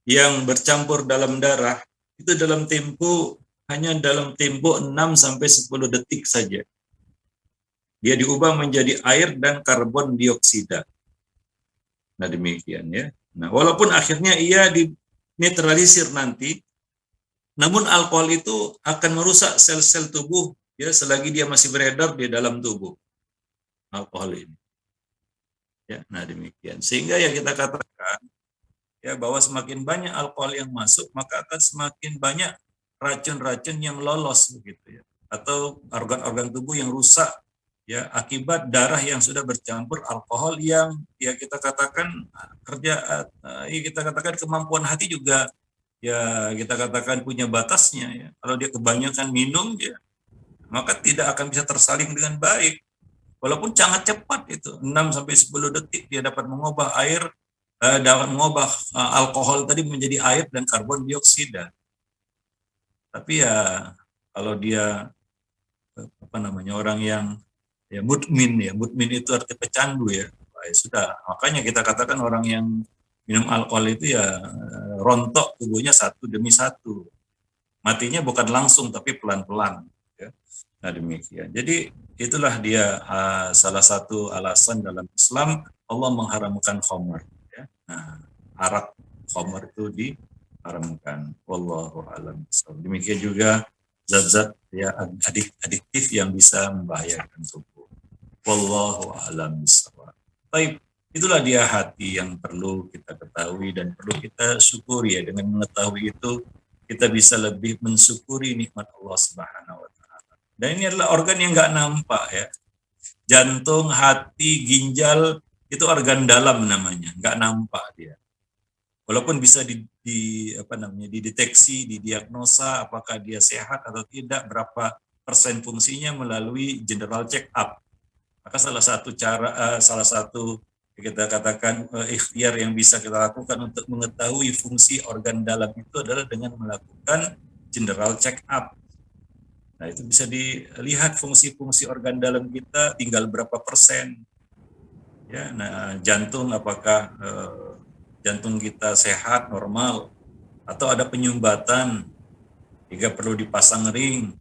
yang bercampur dalam darah, itu hanya dalam tempo 6-10 detik saja. Dia diubah menjadi air dan karbon dioksida. Nah demikian ya. Nah walaupun akhirnya ia dinetralisir nanti, namun alkohol itu akan merusak sel-sel tubuh ya selagi dia masih beredar di dalam tubuh. Alkohol ini. Ya, nah demikian. Sehingga ya kita katakan ya bahwa semakin banyak alkohol yang masuk, maka akan semakin banyak racun-racun yang lolos begitu ya. Atau organ-organ tubuh yang rusak ya akibat darah yang sudah bercampur alkohol yang ya kita katakan kemampuan hati juga ya kita katakan punya batasnya ya. Kalau dia kebanyakan minum ya maka tidak akan bisa tersaling dengan baik. Walaupun sangat cepat itu 6-10 detik dia dapat mengubah alkohol tadi menjadi air dan karbon dioksida. Tapi ya kalau dia orang yang ya mudmin itu arti pecandu ya. Sudah, makanya kita katakan orang yang minum alkohol itu ya rontok tubuhnya satu demi satu. Matinya bukan langsung tapi pelan-pelan ya. Nah demikian. Jadi itulah dia salah satu alasan dalam Islam Allah mengharamkan khamr ya. Nah, arak, khamar itu diharamkan. Wallahu a'lam bishawab. Demikian juga zat-zat ya adiktif yang bisa membahayakan tubuh. Wallahu a'lam bishawab. Baik, itulah dia hati yang perlu kita ketahui dan perlu kita syukuri ya. Dengan mengetahui itu kita bisa lebih mensyukuri nikmat Allah Subhanahu wa taala. Dan ini adalah organ yang nggak nampak ya. Jantung, hati, ginjal itu organ dalam namanya, nggak nampak dia. Walaupun bisa dideteksi, didiagnosa apakah dia sehat atau tidak, berapa persen fungsinya melalui general check up. Maka salah satu kita katakan ikhtiar yang bisa kita lakukan untuk mengetahui fungsi organ dalam itu adalah dengan melakukan general check up. Nah, itu bisa dilihat fungsi-fungsi organ dalam kita tinggal berapa persen. Ya, nah jantung apakah jantung kita sehat, normal, atau ada penyumbatan, jika perlu dipasang ring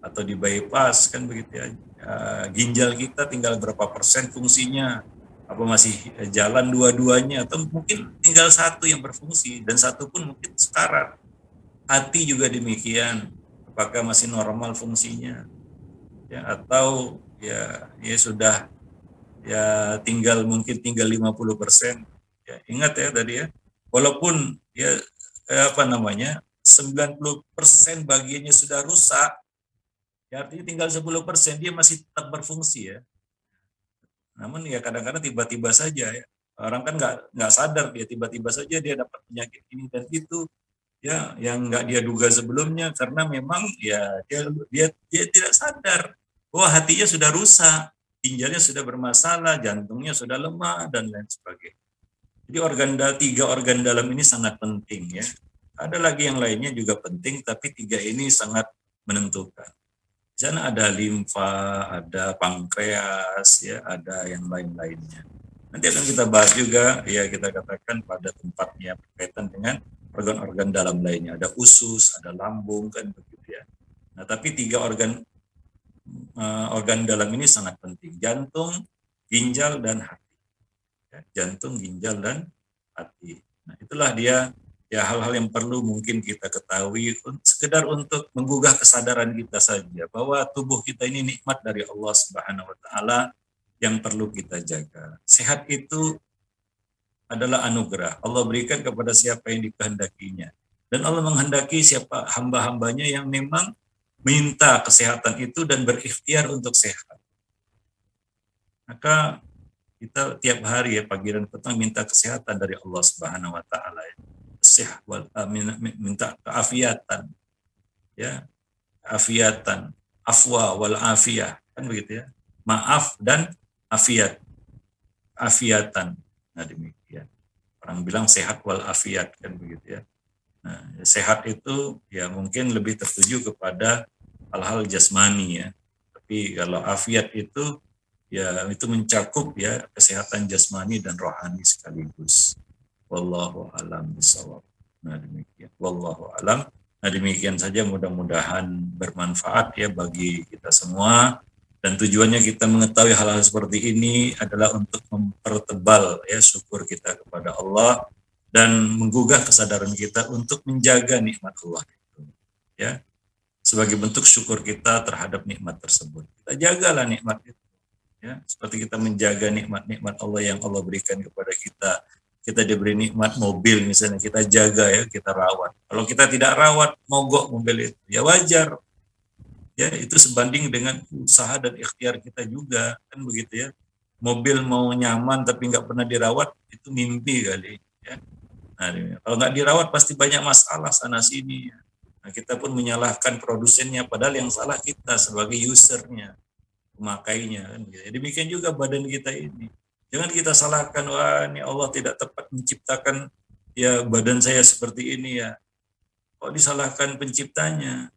atau di bypass, kan begitu ya. Ginjal kita tinggal berapa persen fungsinya, apa masih jalan dua-duanya, atau mungkin tinggal satu yang berfungsi dan satu pun mungkin sekarat. Hati juga demikian, apakah masih normal fungsinya, ya, atau ya sudah ya mungkin tinggal 50%. Ya, ingat ya tadi ya, walaupun ya 90% bagiannya sudah rusak, ya artinya tinggal 10% dia masih tetap berfungsi ya. Namun ya kadang-kadang tiba-tiba saja ya, orang kan nggak sadar, dia tiba-tiba saja dia dapat penyakit ini dan itu ya yang nggak dia duga sebelumnya, karena memang ya dia tidak sadar bahwa hatinya sudah rusak, ginjalnya sudah bermasalah, jantungnya sudah lemah dan lain sebagainya. Jadi tiga organ dalam ini sangat penting ya. Ada lagi yang lainnya juga penting, tapi tiga ini sangat menentukan. Di sana ada limfa, ada pankreas, ya, ada yang lain-lainnya. Nanti akan kita bahas juga, ya kita katakan pada tempatnya berkaitan dengan organ-organ dalam lainnya. Ada usus, ada lambung, kan begitu ya. Nah, tapi tiga organ dalam ini sangat penting. Jantung, ginjal, dan hati. Ya, jantung, ginjal, dan hati. Nah, itulah dia ya hal-hal yang perlu mungkin kita ketahui sekedar untuk menggugah kesadaran kita saja bahwa tubuh kita ini nikmat dari Allah Subhanahu wa taala yang perlu kita jaga. Sehat itu adalah anugerah. Allah berikan kepada siapa yang dikehendakinya. Dan Allah menghendaki siapa hamba-hambanya yang memang minta kesehatan itu dan berikhtiar untuk sehat. Maka kita tiap hari ya pagi dan petang minta kesehatan dari Allah Subhanahu wa taala. Sehat minta keafiatan. Ya, afiatan, afwa wal afiyah, kan begitu ya. Maaf dan afiat. Afiatan. Nah, demikian. Orang bilang sehat wal afiat, kan begitu ya. Nah, sehat itu ya mungkin lebih tertuju kepada hal-hal jasmani ya. Tapi kalau afiat itu ya itu mencakup ya kesehatan jasmani dan rohani sekaligus. Wallahu alam bishawab. Nah, demikian. Wallahu alam. Nah, demikian saja, mudah-mudahan bermanfaat ya bagi kita semua. Dan tujuannya kita mengetahui hal-hal seperti ini adalah untuk mempertebal ya syukur kita kepada Allah dan menggugah kesadaran kita untuk menjaga nikmat Allah itu. Ya. Sebagai bentuk syukur kita terhadap nikmat tersebut. Kita jagalah nikmat itu. Ya, seperti kita menjaga nikmat-nikmat Allah yang Allah berikan kepada kita. Kita diberi nikmat mobil misalnya, kita jaga ya, kita rawat. Kalau kita tidak rawat, mogok mobil itu, ya wajar. Ya, itu sebanding dengan usaha dan ikhtiar kita juga, kan begitu ya. Mobil mau nyaman tapi nggak pernah dirawat, itu mimpi kali. Ya. Nah, kalau nggak dirawat pasti banyak masalah sana sini. Ya. Nah, kita pun menyalahkan produsennya, padahal yang salah kita sebagai usernya, pemakainya. Kan gitu. Demikian juga badan kita ini. Jangan kita salahkan, wah ini Allah tidak tepat menciptakan ya badan saya seperti ini ya. Kok disalahkan penciptanya?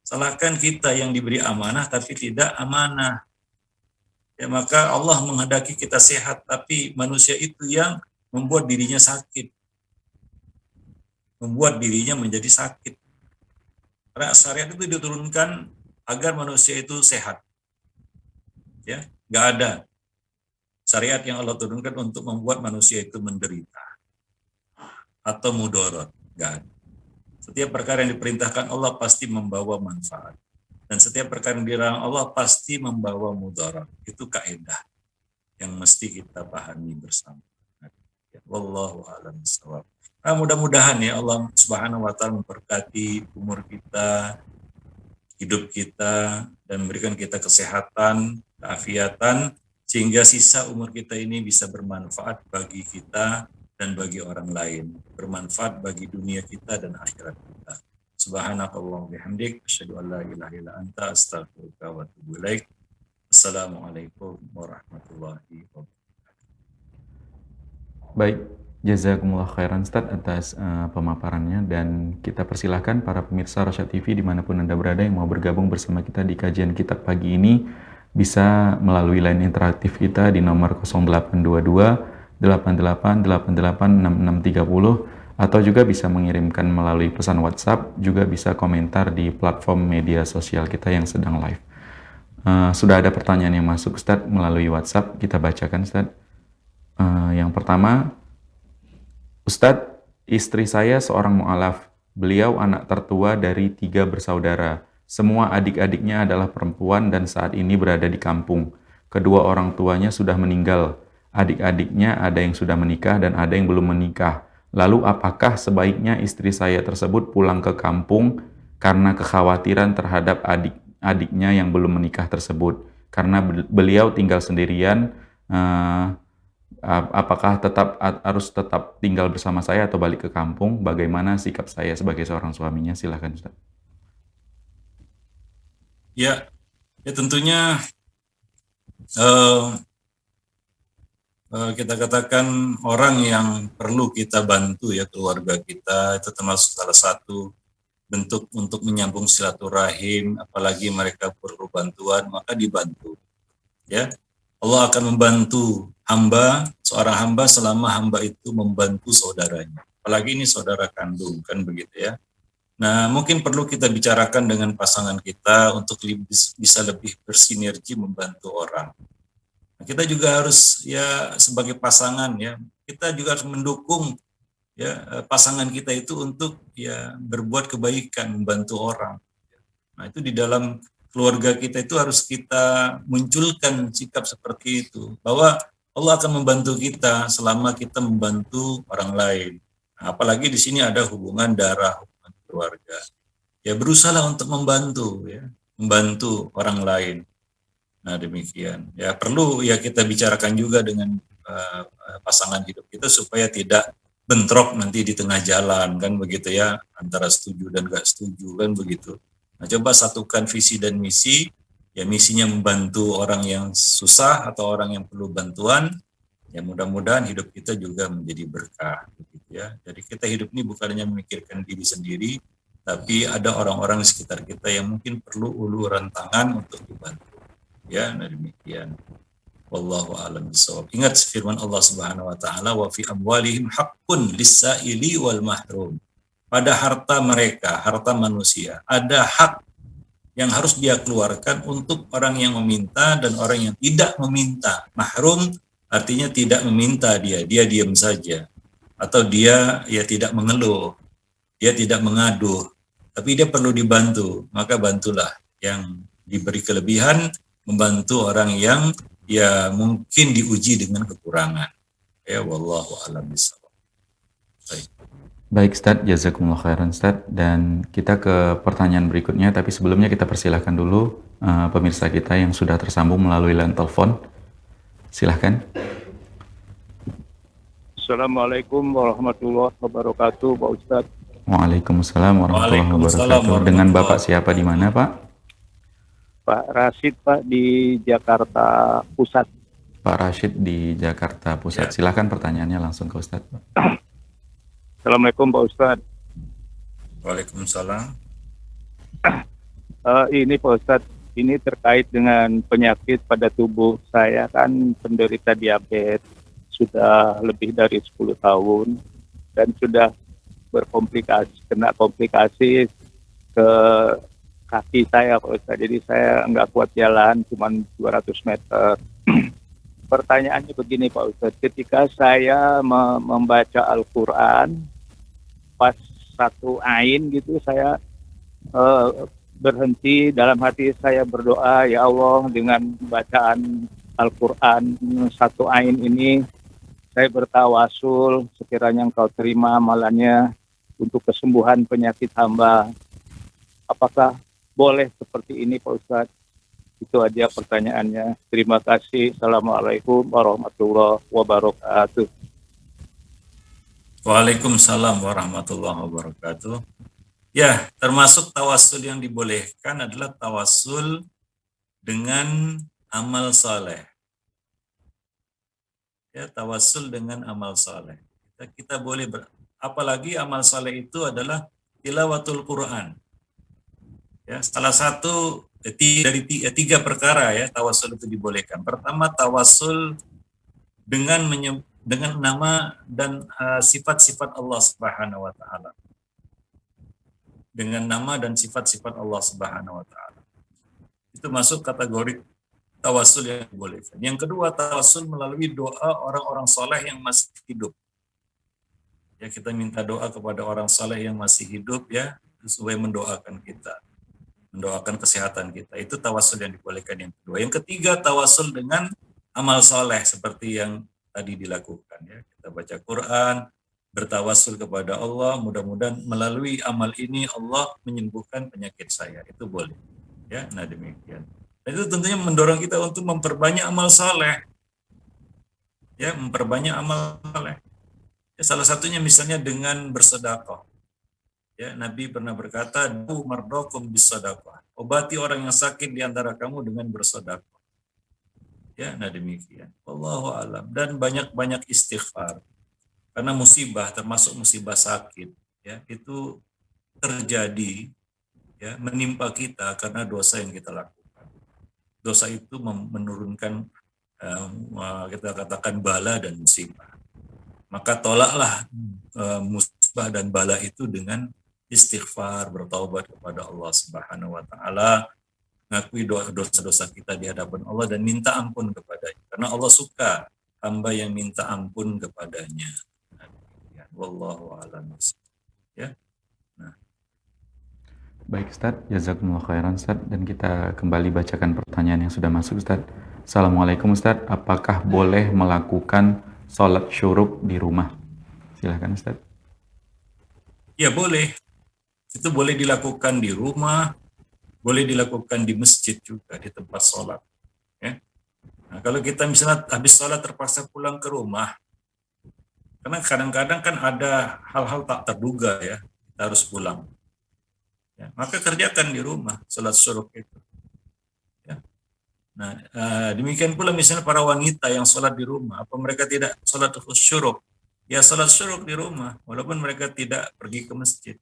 Salahkan kita yang diberi amanah tapi tidak amanah. Ya, maka Allah menghendaki kita sehat, tapi manusia itu yang membuat dirinya sakit. Membuat dirinya menjadi sakit. Karena syariat itu diturunkan agar manusia itu sehat. Ya, nggak ada syariat yang Allah turunkan untuk membuat manusia itu menderita. atau mudorot. Enggak ada. Setiap perkara yang diperintahkan Allah pasti membawa manfaat. Dan setiap perkara yang dilarang Allah pasti membawa mudarat. Itu kaidah yang mesti kita pahami bersama. Wallahu a'lam bishawab. Mudah-mudahan ya Allah Subhanahu wa taala memberkati umur kita, hidup kita, dan memberikan kita kesehatan, keafiatan, sehingga sisa umur kita ini bisa bermanfaat bagi kita dan bagi orang lain, bermanfaat bagi dunia kita dan akhirat kita. Subhanakallahumma bihamdik, asyhadu an la ilaha illa anta, astaghfiruka wa atubu ilaik. Assalamualaikum warahmatullahi wabarakatuh. Baik, jazakumullah khairan Ustadz atas pemaparannya, dan kita persilahkan para pemirsa Rosyad TV dimanapun Anda berada yang mau bergabung bersama kita di kajian kitab pagi ini bisa melalui line interaktif kita di nomor 0822 88886630, atau juga bisa mengirimkan melalui pesan WhatsApp, juga bisa komentar di platform media sosial kita yang sedang live. Sudah ada pertanyaan yang masuk Ustadz melalui WhatsApp, kita bacakan Ustadz. Yang pertama, Ustadz, istri saya seorang mu'alaf. Beliau anak tertua dari 3 bersaudara. Semua adik-adiknya adalah perempuan dan saat ini berada di kampung. Kedua orang tuanya sudah meninggal. Adik-adiknya ada yang sudah menikah dan ada yang belum menikah. Lalu apakah sebaiknya istri saya tersebut pulang ke kampung karena kekhawatiran terhadap adik-adiknya yang belum menikah tersebut? Karena beliau tinggal sendirian, apakah harus tetap tinggal bersama saya atau balik ke kampung? Bagaimana sikap saya sebagai seorang suaminya? Silakan Ustaz. Ya tentunya kita katakan orang yang perlu kita bantu ya, keluarga kita, itu termasuk salah satu bentuk untuk menyambung silaturahim, apalagi mereka perlu bantuan, maka dibantu. Ya, Allah akan membantu seorang hamba selama hamba itu membantu saudaranya. Apalagi ini saudara kandung, kan begitu ya. Nah, mungkin perlu kita bicarakan dengan pasangan kita untuk bisa lebih bersinergi membantu orang. Kita juga harus ya sebagai pasangan ya, kita juga harus mendukung ya pasangan kita itu untuk ya berbuat kebaikan, membantu orang. Nah, itu di dalam keluarga kita itu harus kita munculkan sikap seperti itu, bahwa Allah akan membantu kita selama kita membantu orang lain. Nah, apalagi di sini ada hubungan darah, hubungan keluarga. Ya berusaha untuk membantu ya, membantu orang lain. Nah, demikian. Ya perlu ya kita bicarakan juga dengan pasangan hidup kita supaya tidak bentrok nanti di tengah jalan, kan begitu ya, antara setuju dan gak setuju, kan begitu. Nah, coba satukan visi dan misi. Ya misinya membantu orang yang susah atau orang yang perlu bantuan. Ya mudah-mudahan hidup kita juga menjadi berkah, begitu ya. Jadi kita hidup ini bukan hanya memikirkan diri sendiri, tapi ada orang-orang di sekitar kita yang mungkin perlu uluran tangan untuk dibantu. Ya, nah demikian. Wallahu a'lam bishawab. Ingat firman Allah Subhanahu wa taala, wa fi amwalihim haqqun lis-sa'ili wal mahrum. Pada harta mereka, harta manusia, ada hak yang harus dia keluarkan untuk orang yang meminta dan orang yang tidak meminta. Mahrum artinya tidak meminta, dia diam saja, atau dia ya tidak mengeluh, dia tidak mengaduh, tapi dia perlu dibantu, maka bantulah. Yang diberi kelebihan, membantu orang yang ya mungkin diuji dengan kekurangan. Ya wallahu a'lam bishawab. Baik Ustaz, jazakumullah khairan Ustaz, dan kita ke pertanyaan berikutnya, tapi sebelumnya kita persilahkan dulu pemirsa kita yang sudah tersambung melalui line telepon. Silahkan. Assalamualaikum warahmatullahi wabarakatuh, Pak Ustadz. Waalaikumsalam warahmatullahi wabarakatuh. Dengan Bapak siapa di mana, Pak? Pak Rashid, Pak, di Jakarta Pusat. Pak Rashid di Jakarta Pusat. Ya. Silahkan pertanyaannya langsung ke Ustadz, Pak. Assalamualaikum, Pak Ustadz. Waalaikumsalam. Ini Pak Ustadz, ini terkait dengan penyakit pada tubuh saya, kan penderita diabetes sudah lebih dari 10 tahun dan sudah kena komplikasi ke kaki saya, Pak Ustadz. Jadi saya nggak kuat jalan, cuma 200 meter. Pertanyaannya begini, Pak Ustadz, ketika saya membaca Al-Quran, pas satu ain gitu saya eh, berhenti, dalam hati saya berdoa, ya Allah, dengan bacaan Al-Quran satu ain ini saya bertawasul sekiranya Engkau terima amalannya untuk kesembuhan penyakit hamba. Apakah boleh seperti ini Pak Ustadz? Itu aja pertanyaannya. Terima kasih. Assalamualaikum warahmatullahi wabarakatuh. Waalaikumsalam warahmatullahi wabarakatuh. Ya, termasuk tawasul yang dibolehkan adalah tawasul dengan amal saleh. Ya, tawasul dengan amal saleh. Kita boleh apalagi amal saleh itu adalah tilawatul Quran. Ya, salah satu dari tiga perkara ya tawasul itu dibolehkan. Pertama, tawasul dengan nama dan sifat-sifat Allah Subhanahu wa taala. Dengan nama dan sifat-sifat Allah Subhanahu wa taala. Itu masuk kategori tawasul yang dibolehkan. Yang kedua, tawasul melalui doa orang-orang soleh yang masih hidup. Ya, kita minta doa kepada orang soleh yang masih hidup ya, supaya mendoakan kita, mendoakan kesehatan kita. Itu tawasul yang dibolehkan yang kedua. Yang ketiga, tawasul dengan amal soleh seperti yang tadi dilakukan ya. Kita baca Quran, bertawasul kepada Allah, mudah-mudahan melalui amal ini Allah menyembuhkan penyakit saya. Itu boleh. Ya, nah demikian. Dan itu tentunya mendorong kita untuk memperbanyak amal saleh. Ya, memperbanyak amal saleh. Ya, salah satunya misalnya dengan bersedekah. Ya, Nabi pernah berkata, "Du mardokum bisedekah." Obati orang yang sakit di antara kamu dengan bersedekah. Ya, nah demikian. Wallahu alam. Dan banyak-banyak istighfar. Karena musibah termasuk musibah sakit, ya, itu terjadi ya menimpa kita karena dosa yang kita lakukan. Dosa itu menurunkan kita katakan bala dan musibah. Maka tolaklah musibah dan bala itu dengan istighfar, bertaubat kepada Allah Subhanahu wa taala, ngakui dosa-dosa kita di hadapan Allah dan minta ampun kepadanya. Karena Allah suka hamba yang minta ampun kepadanya. Wallahu a'lam. Ya. Baik Ustadz, jazakumullah khairan Ustadz, dan kita kembali bacakan pertanyaan yang sudah masuk Ustadz. Assalamualaikum Ustadz, apakah boleh melakukan sholat syuruk di rumah? Silahkan Ustadz. Ya boleh, itu boleh dilakukan di rumah, boleh dilakukan di masjid juga, di tempat sholat. Ya. Nah, kalau kita misalnya habis sholat terpaksa pulang ke rumah, karena kadang-kadang kan ada hal-hal tak terduga ya, kita harus pulang. Ya, maka kerjakan di rumah sholat syuruk itu. Ya. Nah, demikian pula misalnya para wanita yang sholat di rumah, apa mereka tidak sholat syuruk? Ya sholat syuruk di rumah, walaupun mereka tidak pergi ke masjid.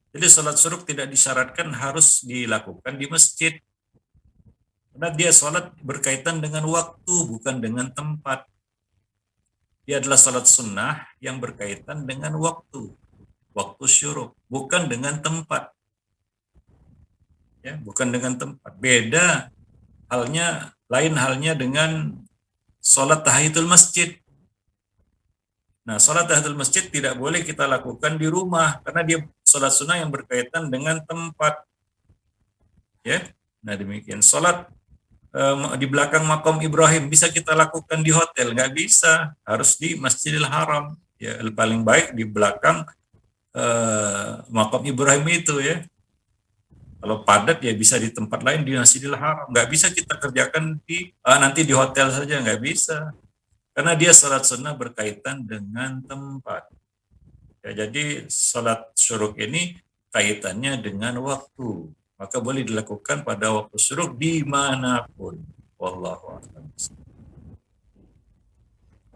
Jadi sholat syuruk tidak disyaratkan harus dilakukan di masjid. Karena dia sholat berkaitan dengan waktu, bukan dengan tempat. Dia adalah sholat sunnah yang berkaitan dengan waktu syuruk, bukan dengan tempat. Ya, bukan dengan tempat. Beda halnya, lain halnya dengan sholat tahiyatul masjid. Nah, sholat tahiyatul masjid tidak boleh kita lakukan di rumah karena dia sholat sunnah yang berkaitan dengan tempat. Ya, nah demikian. Sholat di belakang makam Ibrahim bisa kita lakukan di hotel, nggak bisa, harus di Masjidil Haram. Ya, paling baik di belakang makam Ibrahim itu ya. Kalau padat ya bisa di tempat lain di Masjidil Haram. Nggak bisa kita kerjakan nanti di hotel saja, nggak bisa. Karena dia sholat sunnah berkaitan dengan tempat. Ya, jadi sholat syuruk ini kaitannya dengan waktu. Maka boleh dilakukan pada waktu syuruk dimanapun. Wallahu a'lam.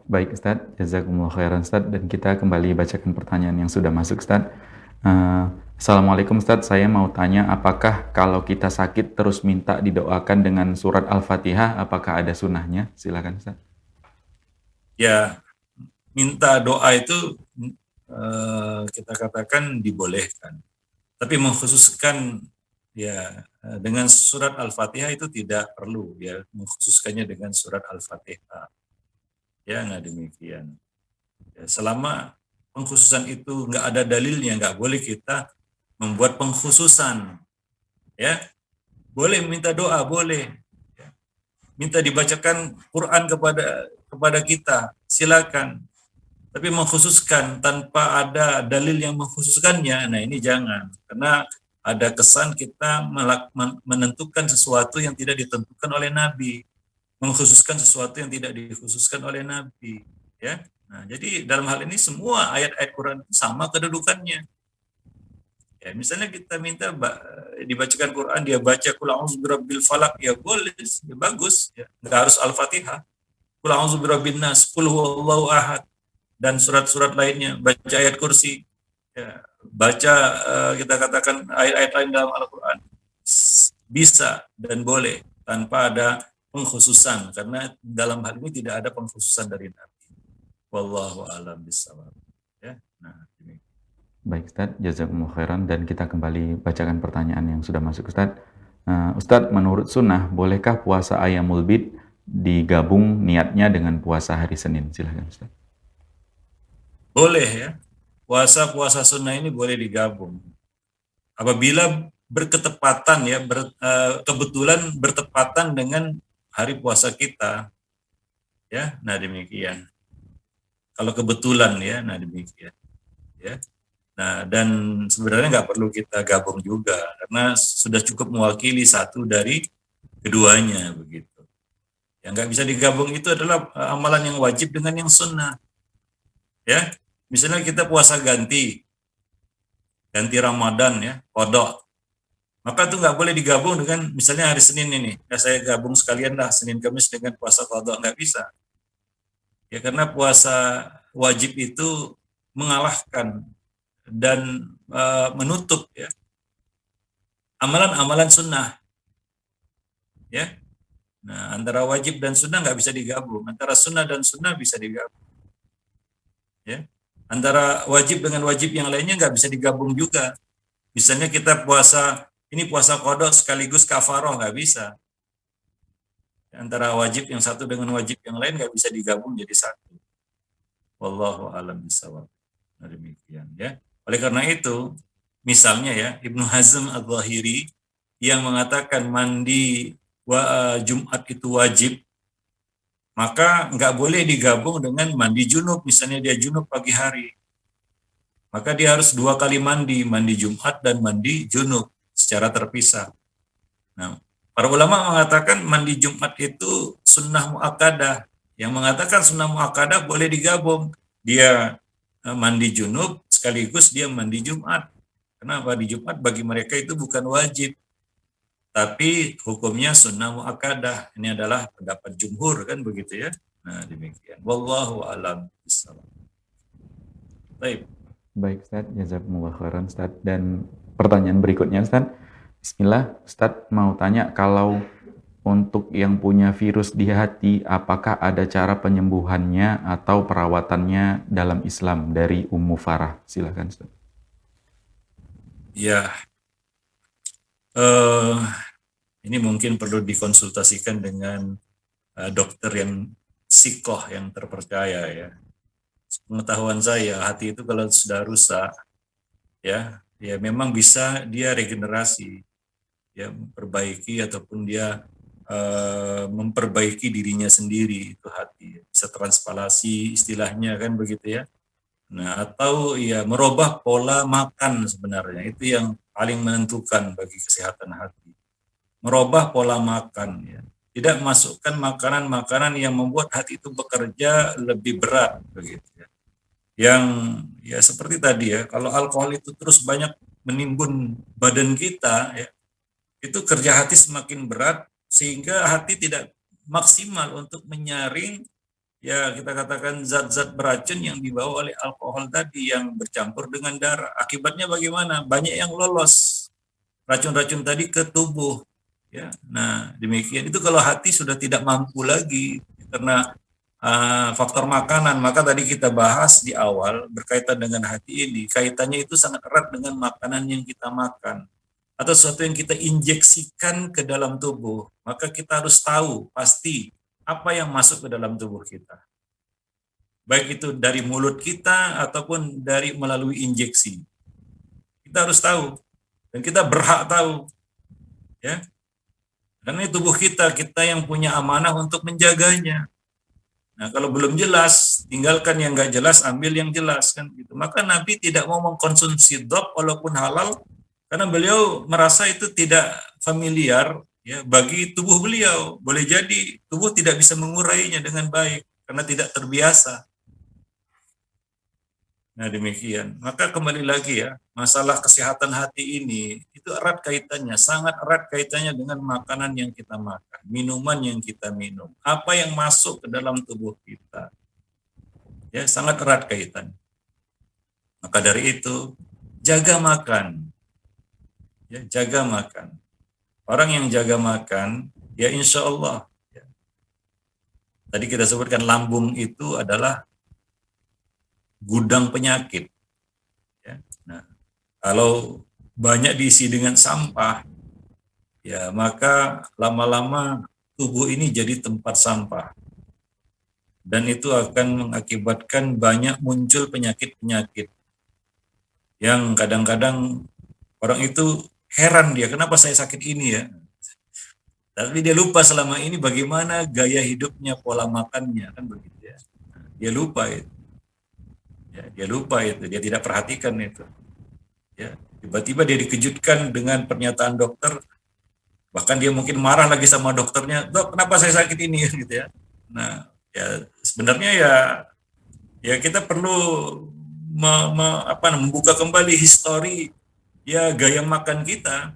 Baik Ustadz, jazakumullah khairan Ustadz, dan kita kembali bacakan pertanyaan yang sudah masuk Ustadz. Assalamualaikum Ustadz, saya mau tanya apakah kalau kita sakit terus minta didoakan dengan surat Al-Fatihah, apakah ada sunnahnya? Silakan Ustadz. Ya, minta doa itu kita katakan dibolehkan. Tapi mengkhususkan ya dengan surat Al-Fatihah itu tidak perlu ya, mengkhususkannya dengan surat Al-Fatihah. Ya, nah demikian. Ya, selama pengkhususan itu nggak ada dalilnya, nggak boleh kita membuat pengkhususan. Ya, boleh minta doa, boleh. Ya. Minta dibacakan Quran kepada kita, silakan. Tapi mengkhususkan tanpa ada dalil yang mengkhususkannya, nah ini jangan. Karena ada kesan kita menentukan sesuatu yang tidak ditentukan oleh Nabi, mengkhususkan sesuatu yang tidak dikhususkan oleh Nabi. Ya, nah jadi dalam hal ini semua ayat-ayat Quran sama kedudukannya. Ya, misalnya kita minta dibacakan Quran, dia baca Qul a'udzu birabbil falaq, ya boleh, ya bagus, ya. Nggak harus Al-Fatihah. Qul a'udzu birabbin nas, qul huwallahu ahad, dan surat-surat lainnya, baca ayat kursi, ya. Baca kita katakan ayat-ayat lain dalam Al-Quran, bisa dan boleh tanpa ada pengkhususan, karena dalam hal ini tidak ada pengkhususan dari Nabi. Wallahu a'lam bishawab. Ya, nah ini. Baik Ustadz, jazakumullah khairan, dan kita kembali bacakan pertanyaan yang sudah masuk Ustadz. Ustadz, menurut sunnah, bolehkah puasa Ayyamul Bid digabung niatnya dengan puasa hari Senin? Silahkan Ustadz. Boleh ya, puasa sunnah ini boleh digabung. Apabila berketepatan ya, kebetulan bertepatan dengan hari puasa kita, ya, nah demikian. Kalau kebetulan ya, nah demikian. Ya. Nah, dan sebenarnya nggak perlu kita gabung juga, karena sudah cukup mewakili satu dari keduanya begitu. Yang nggak bisa digabung itu adalah amalan yang wajib dengan yang sunnah. Ya, misalnya kita puasa ganti Ramadan ya, qadha. Maka itu nggak boleh digabung dengan misalnya hari Senin ini. Ya saya gabung sekalian lah Senin Kamis dengan puasa qadha, nggak bisa. Ya karena puasa wajib itu mengalahkan dan menutup ya amalan-amalan sunnah ya. Nah, antara wajib dan sunnah nggak bisa digabung, antara sunnah dan sunnah bisa digabung ya. Antara wajib dengan wajib yang lainnya nggak bisa digabung juga. Misalnya kita puasa qadha sekaligus kafaroh, nggak bisa. Antara wajib yang satu dengan wajib yang lain nggak bisa digabung jadi satu. Wallahu a'lam bishawab. Nah, demikian ya. Oleh karena itu, misalnya ya, Ibnu Hazm Al-Zahiri yang mengatakan mandi Jumat itu wajib, maka nggak boleh digabung dengan mandi junub. Misalnya dia junub pagi hari, maka dia harus 2 kali mandi Jumat dan mandi junub secara terpisah. Nah, para ulama mengatakan mandi Jumat itu sunnah muakkadah. Yang mengatakan sunnah muakkadah boleh digabung. Dia mandi junub sekaligus dia mandi Jumat. Kenapa? Di Jumat bagi mereka itu bukan wajib, tapi hukumnya sunnah muakkadah. Ini adalah pendapat jumhur kan begitu ya. Nah demikian. Wallahu a'lam bishawab. Baik. Baik Ustaz, jazakumullah khairan Ustaz. Dan pertanyaan berikutnya Ustaz. Bismillah, Ustaz mau tanya, kalau untuk yang punya virus di hati, apakah ada cara penyembuhannya atau perawatannya dalam Islam? Dari Ummu Farah. Silakan Ustaz. Ya, ini mungkin perlu dikonsultasikan dengan dokter yang psikoh yang terpercaya ya. Pengetahuan saya, hati itu kalau sudah rusak, ya memang bisa dia regenerasi, ya memperbaiki ataupun dia memperbaiki dirinya sendiri, itu hati bisa transpalasi istilahnya kan begitu ya. Nah, atau ya merubah pola makan, sebenarnya itu yang paling menentukan bagi kesehatan hati. Merubah pola makan ya. Tidak masukkan makanan-makanan yang membuat hati itu bekerja lebih berat begitu ya. Yang ya seperti tadi ya, kalau alkohol itu terus banyak menimbun badan kita ya, itu kerja hati semakin berat sehingga hati tidak maksimal untuk menyaring ya kita katakan zat-zat beracun yang dibawa oleh alkohol tadi yang bercampur dengan darah. Akibatnya bagaimana? Banyak yang lolos racun-racun tadi ke tubuh. Ya, nah demikian. Itu kalau hati sudah tidak mampu lagi karena faktor makanan. Maka tadi kita bahas di awal berkaitan dengan hati ini. Kaitannya itu sangat erat dengan makanan yang kita makan atau sesuatu yang kita injeksikan ke dalam tubuh. Maka kita harus tahu pasti apa yang masuk ke dalam tubuh kita. baik itu dari mulut kita ataupun dari melalui injeksi. Kita harus tahu dan kita berhak tahu, ya. Karena tubuh kita yang punya amanah untuk menjaganya. Nah, kalau belum jelas, tinggalkan yang nggak jelas, ambil yang jelas kan gitu. Maka Nabi tidak mau mengkonsumsi dop walaupun halal karena beliau merasa itu tidak familiar ya bagi tubuh beliau. Boleh jadi tubuh tidak bisa mengurainya dengan baik karena tidak terbiasa. Nah, demikian. Maka kembali lagi ya, masalah kesehatan hati ini itu erat kaitannya, sangat erat kaitannya dengan makanan yang kita makan, minuman yang kita minum, apa yang masuk ke dalam tubuh kita. Ya, sangat erat kaitan. Maka dari itu, jaga makan. Ya, jaga makan. Orang yang jaga makan, ya insya Allah. Ya. Tadi kita sebutkan lambung itu adalah gudang penyakit. Ya. Nah, kalau banyak diisi dengan sampah, ya maka lama-lama tubuh ini jadi tempat sampah. Dan itu akan mengakibatkan banyak muncul penyakit-penyakit yang kadang-kadang orang itu heran dia, kenapa saya sakit ini ya? Tapi dia lupa selama ini bagaimana gaya hidupnya, pola makannya, kan begitu ya. Dia lupa itu. Ya, dia lupa itu, dia tidak perhatikan itu. Ya, tiba-tiba dia dikejutkan dengan pernyataan dokter, bahkan dia mungkin marah lagi sama dokternya, dok kenapa saya sakit ini gitu ya. Nah, ya sebenarnya ya kita perlu membuka kembali histori ya gaya makan kita.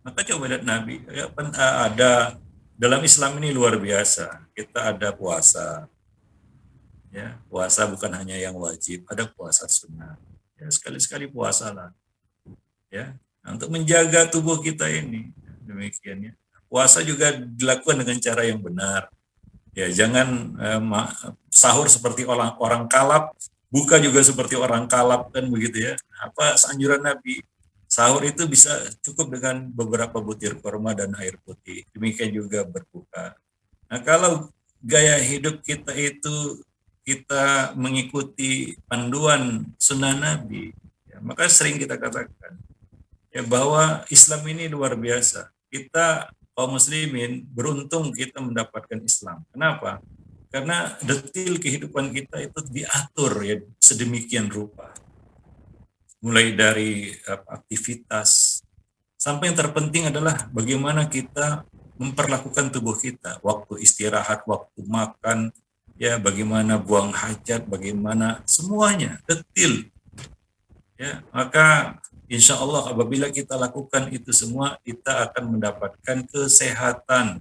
Maka coba lihat Nabi, ya, ada dalam Islam ini luar biasa. Kita ada puasa, ya puasa bukan hanya yang wajib, ada puasa sunnah. Ya sekali-sekali puasalah, ya untuk menjaga tubuh kita ini. Demikian ya. Puasa juga dilakukan dengan cara yang benar. Ya jangan sahur seperti orang kalap, buka juga seperti orang kalap kan begitu ya. Apa anjuran Nabi? Sahur itu bisa cukup dengan beberapa butir kurma dan air putih. Demikian juga berbuka. Nah, kalau gaya hidup kita itu kita mengikuti panduan sunnah Nabi, ya, maka sering kita katakan ya bahwa Islam ini luar biasa. Kita kaum muslimin beruntung kita mendapatkan Islam. Kenapa? Karena detil kehidupan kita itu diatur ya sedemikian rupa. Mulai dari aktivitas sampai yang terpenting adalah bagaimana kita memperlakukan tubuh kita, waktu istirahat, waktu makan, ya bagaimana buang hajat, bagaimana semuanya detil. Ya, maka insya Allah apabila kita lakukan itu semua, kita akan mendapatkan kesehatan.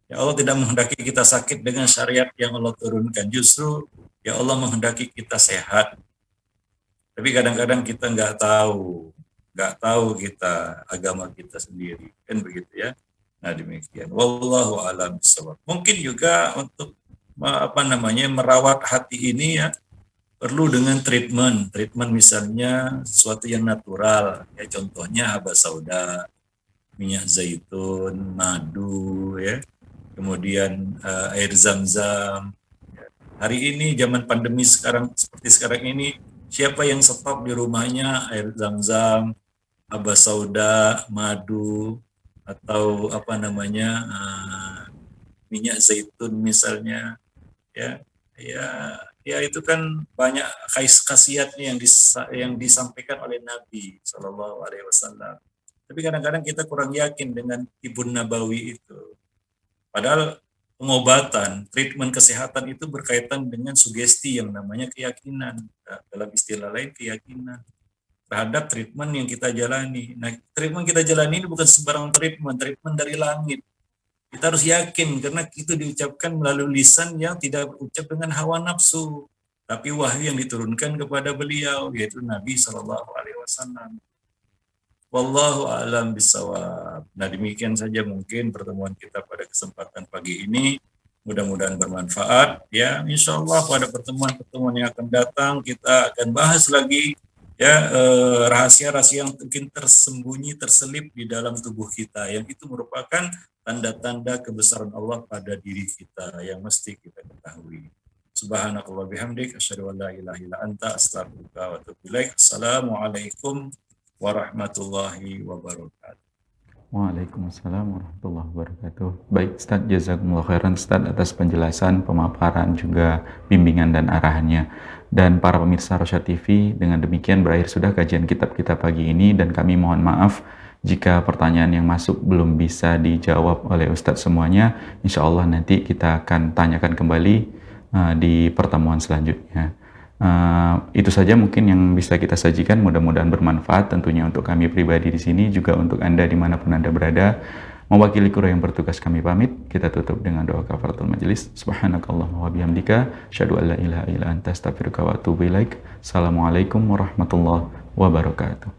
Ya Allah tidak menghendaki kita sakit dengan syariat yang Allah turunkan, justru ya Allah menghendaki kita sehat. Tapi kadang-kadang kita nggak tahu kita agama kita sendiri, kan begitu ya. Nah demikian. Wallahu a'lam bishawab. Mungkin juga untuk merawat hati ini ya perlu dengan treatment misalnya sesuatu yang natural. Ya contohnya haba sauda, minyak zaitun, madu, ya. Kemudian air zam-zam. Hari ini zaman pandemi seperti sekarang ini, siapa yang stok di rumahnya air zam-zam, haba sauda, madu, atau minyak zaitun misalnya, ya itu kan banyak khasiatnya yang disampaikan oleh Nabi Shallallahu Alaihi Wasallam. Tapi kadang-kadang kita kurang yakin dengan Tibun Nabawi itu. Padahal pengobatan, treatment kesehatan itu berkaitan dengan sugesti yang namanya keyakinan. Dalam istilah lain keyakinan terhadap treatment yang kita jalani. Nah, treatment kita jalani ini bukan sembarang treatment dari langit. Kita harus yakin karena itu diucapkan melalui lisan yang tidak berucap dengan hawa nafsu, tapi wahyu yang diturunkan kepada beliau yaitu Nabi Shallallahu Alaihi Wasallam. Wallahu a'lam bishawab. Nah demikian saja mungkin pertemuan kita pada kesempatan pagi ini. Mudah-mudahan bermanfaat. Ya, insya Allah pada pertemuan-pertemuan yang akan datang kita akan bahas lagi ya rahasia-rahasia yang mungkin tersembunyi, terselip di dalam tubuh kita. Yang itu merupakan tanda-tanda kebesaran Allah pada diri kita yang mesti kita ketahui. Subhanakallah bihamdik, asyhadu an la ilaha illa anta, astaghfiruka wa atubu ilaik. Assalamualaikum warahmatullahi wabarakatuh. Waalaikumsalam warahmatullahi wabarakatuh. Baik Ustaz, jazakumullah khairan Ustaz atas penjelasan, pemaparan, juga bimbingan dan arahannya. Dan para pemirsa Rosyad TV, dengan demikian berakhir sudah kajian kitab kita pagi ini, dan kami mohon maaf jika pertanyaan yang masuk belum bisa dijawab oleh Ustaz semuanya. Insya Allah nanti kita akan tanyakan kembali di pertemuan selanjutnya. Itu saja mungkin yang bisa kita sajikan, mudah-mudahan bermanfaat tentunya untuk kami pribadi di sini, juga untuk Anda dimanapun Anda berada. Mewakili kru yang bertugas kami pamit, kita tutup dengan doa kafaratul majelis. Subhanakallahumma wa bihamdika, asyhadu an la ilaha illa anta, astaghfiruka wa atubu ilaik. Assalamualaikum warahmatullahi wabarakatuh.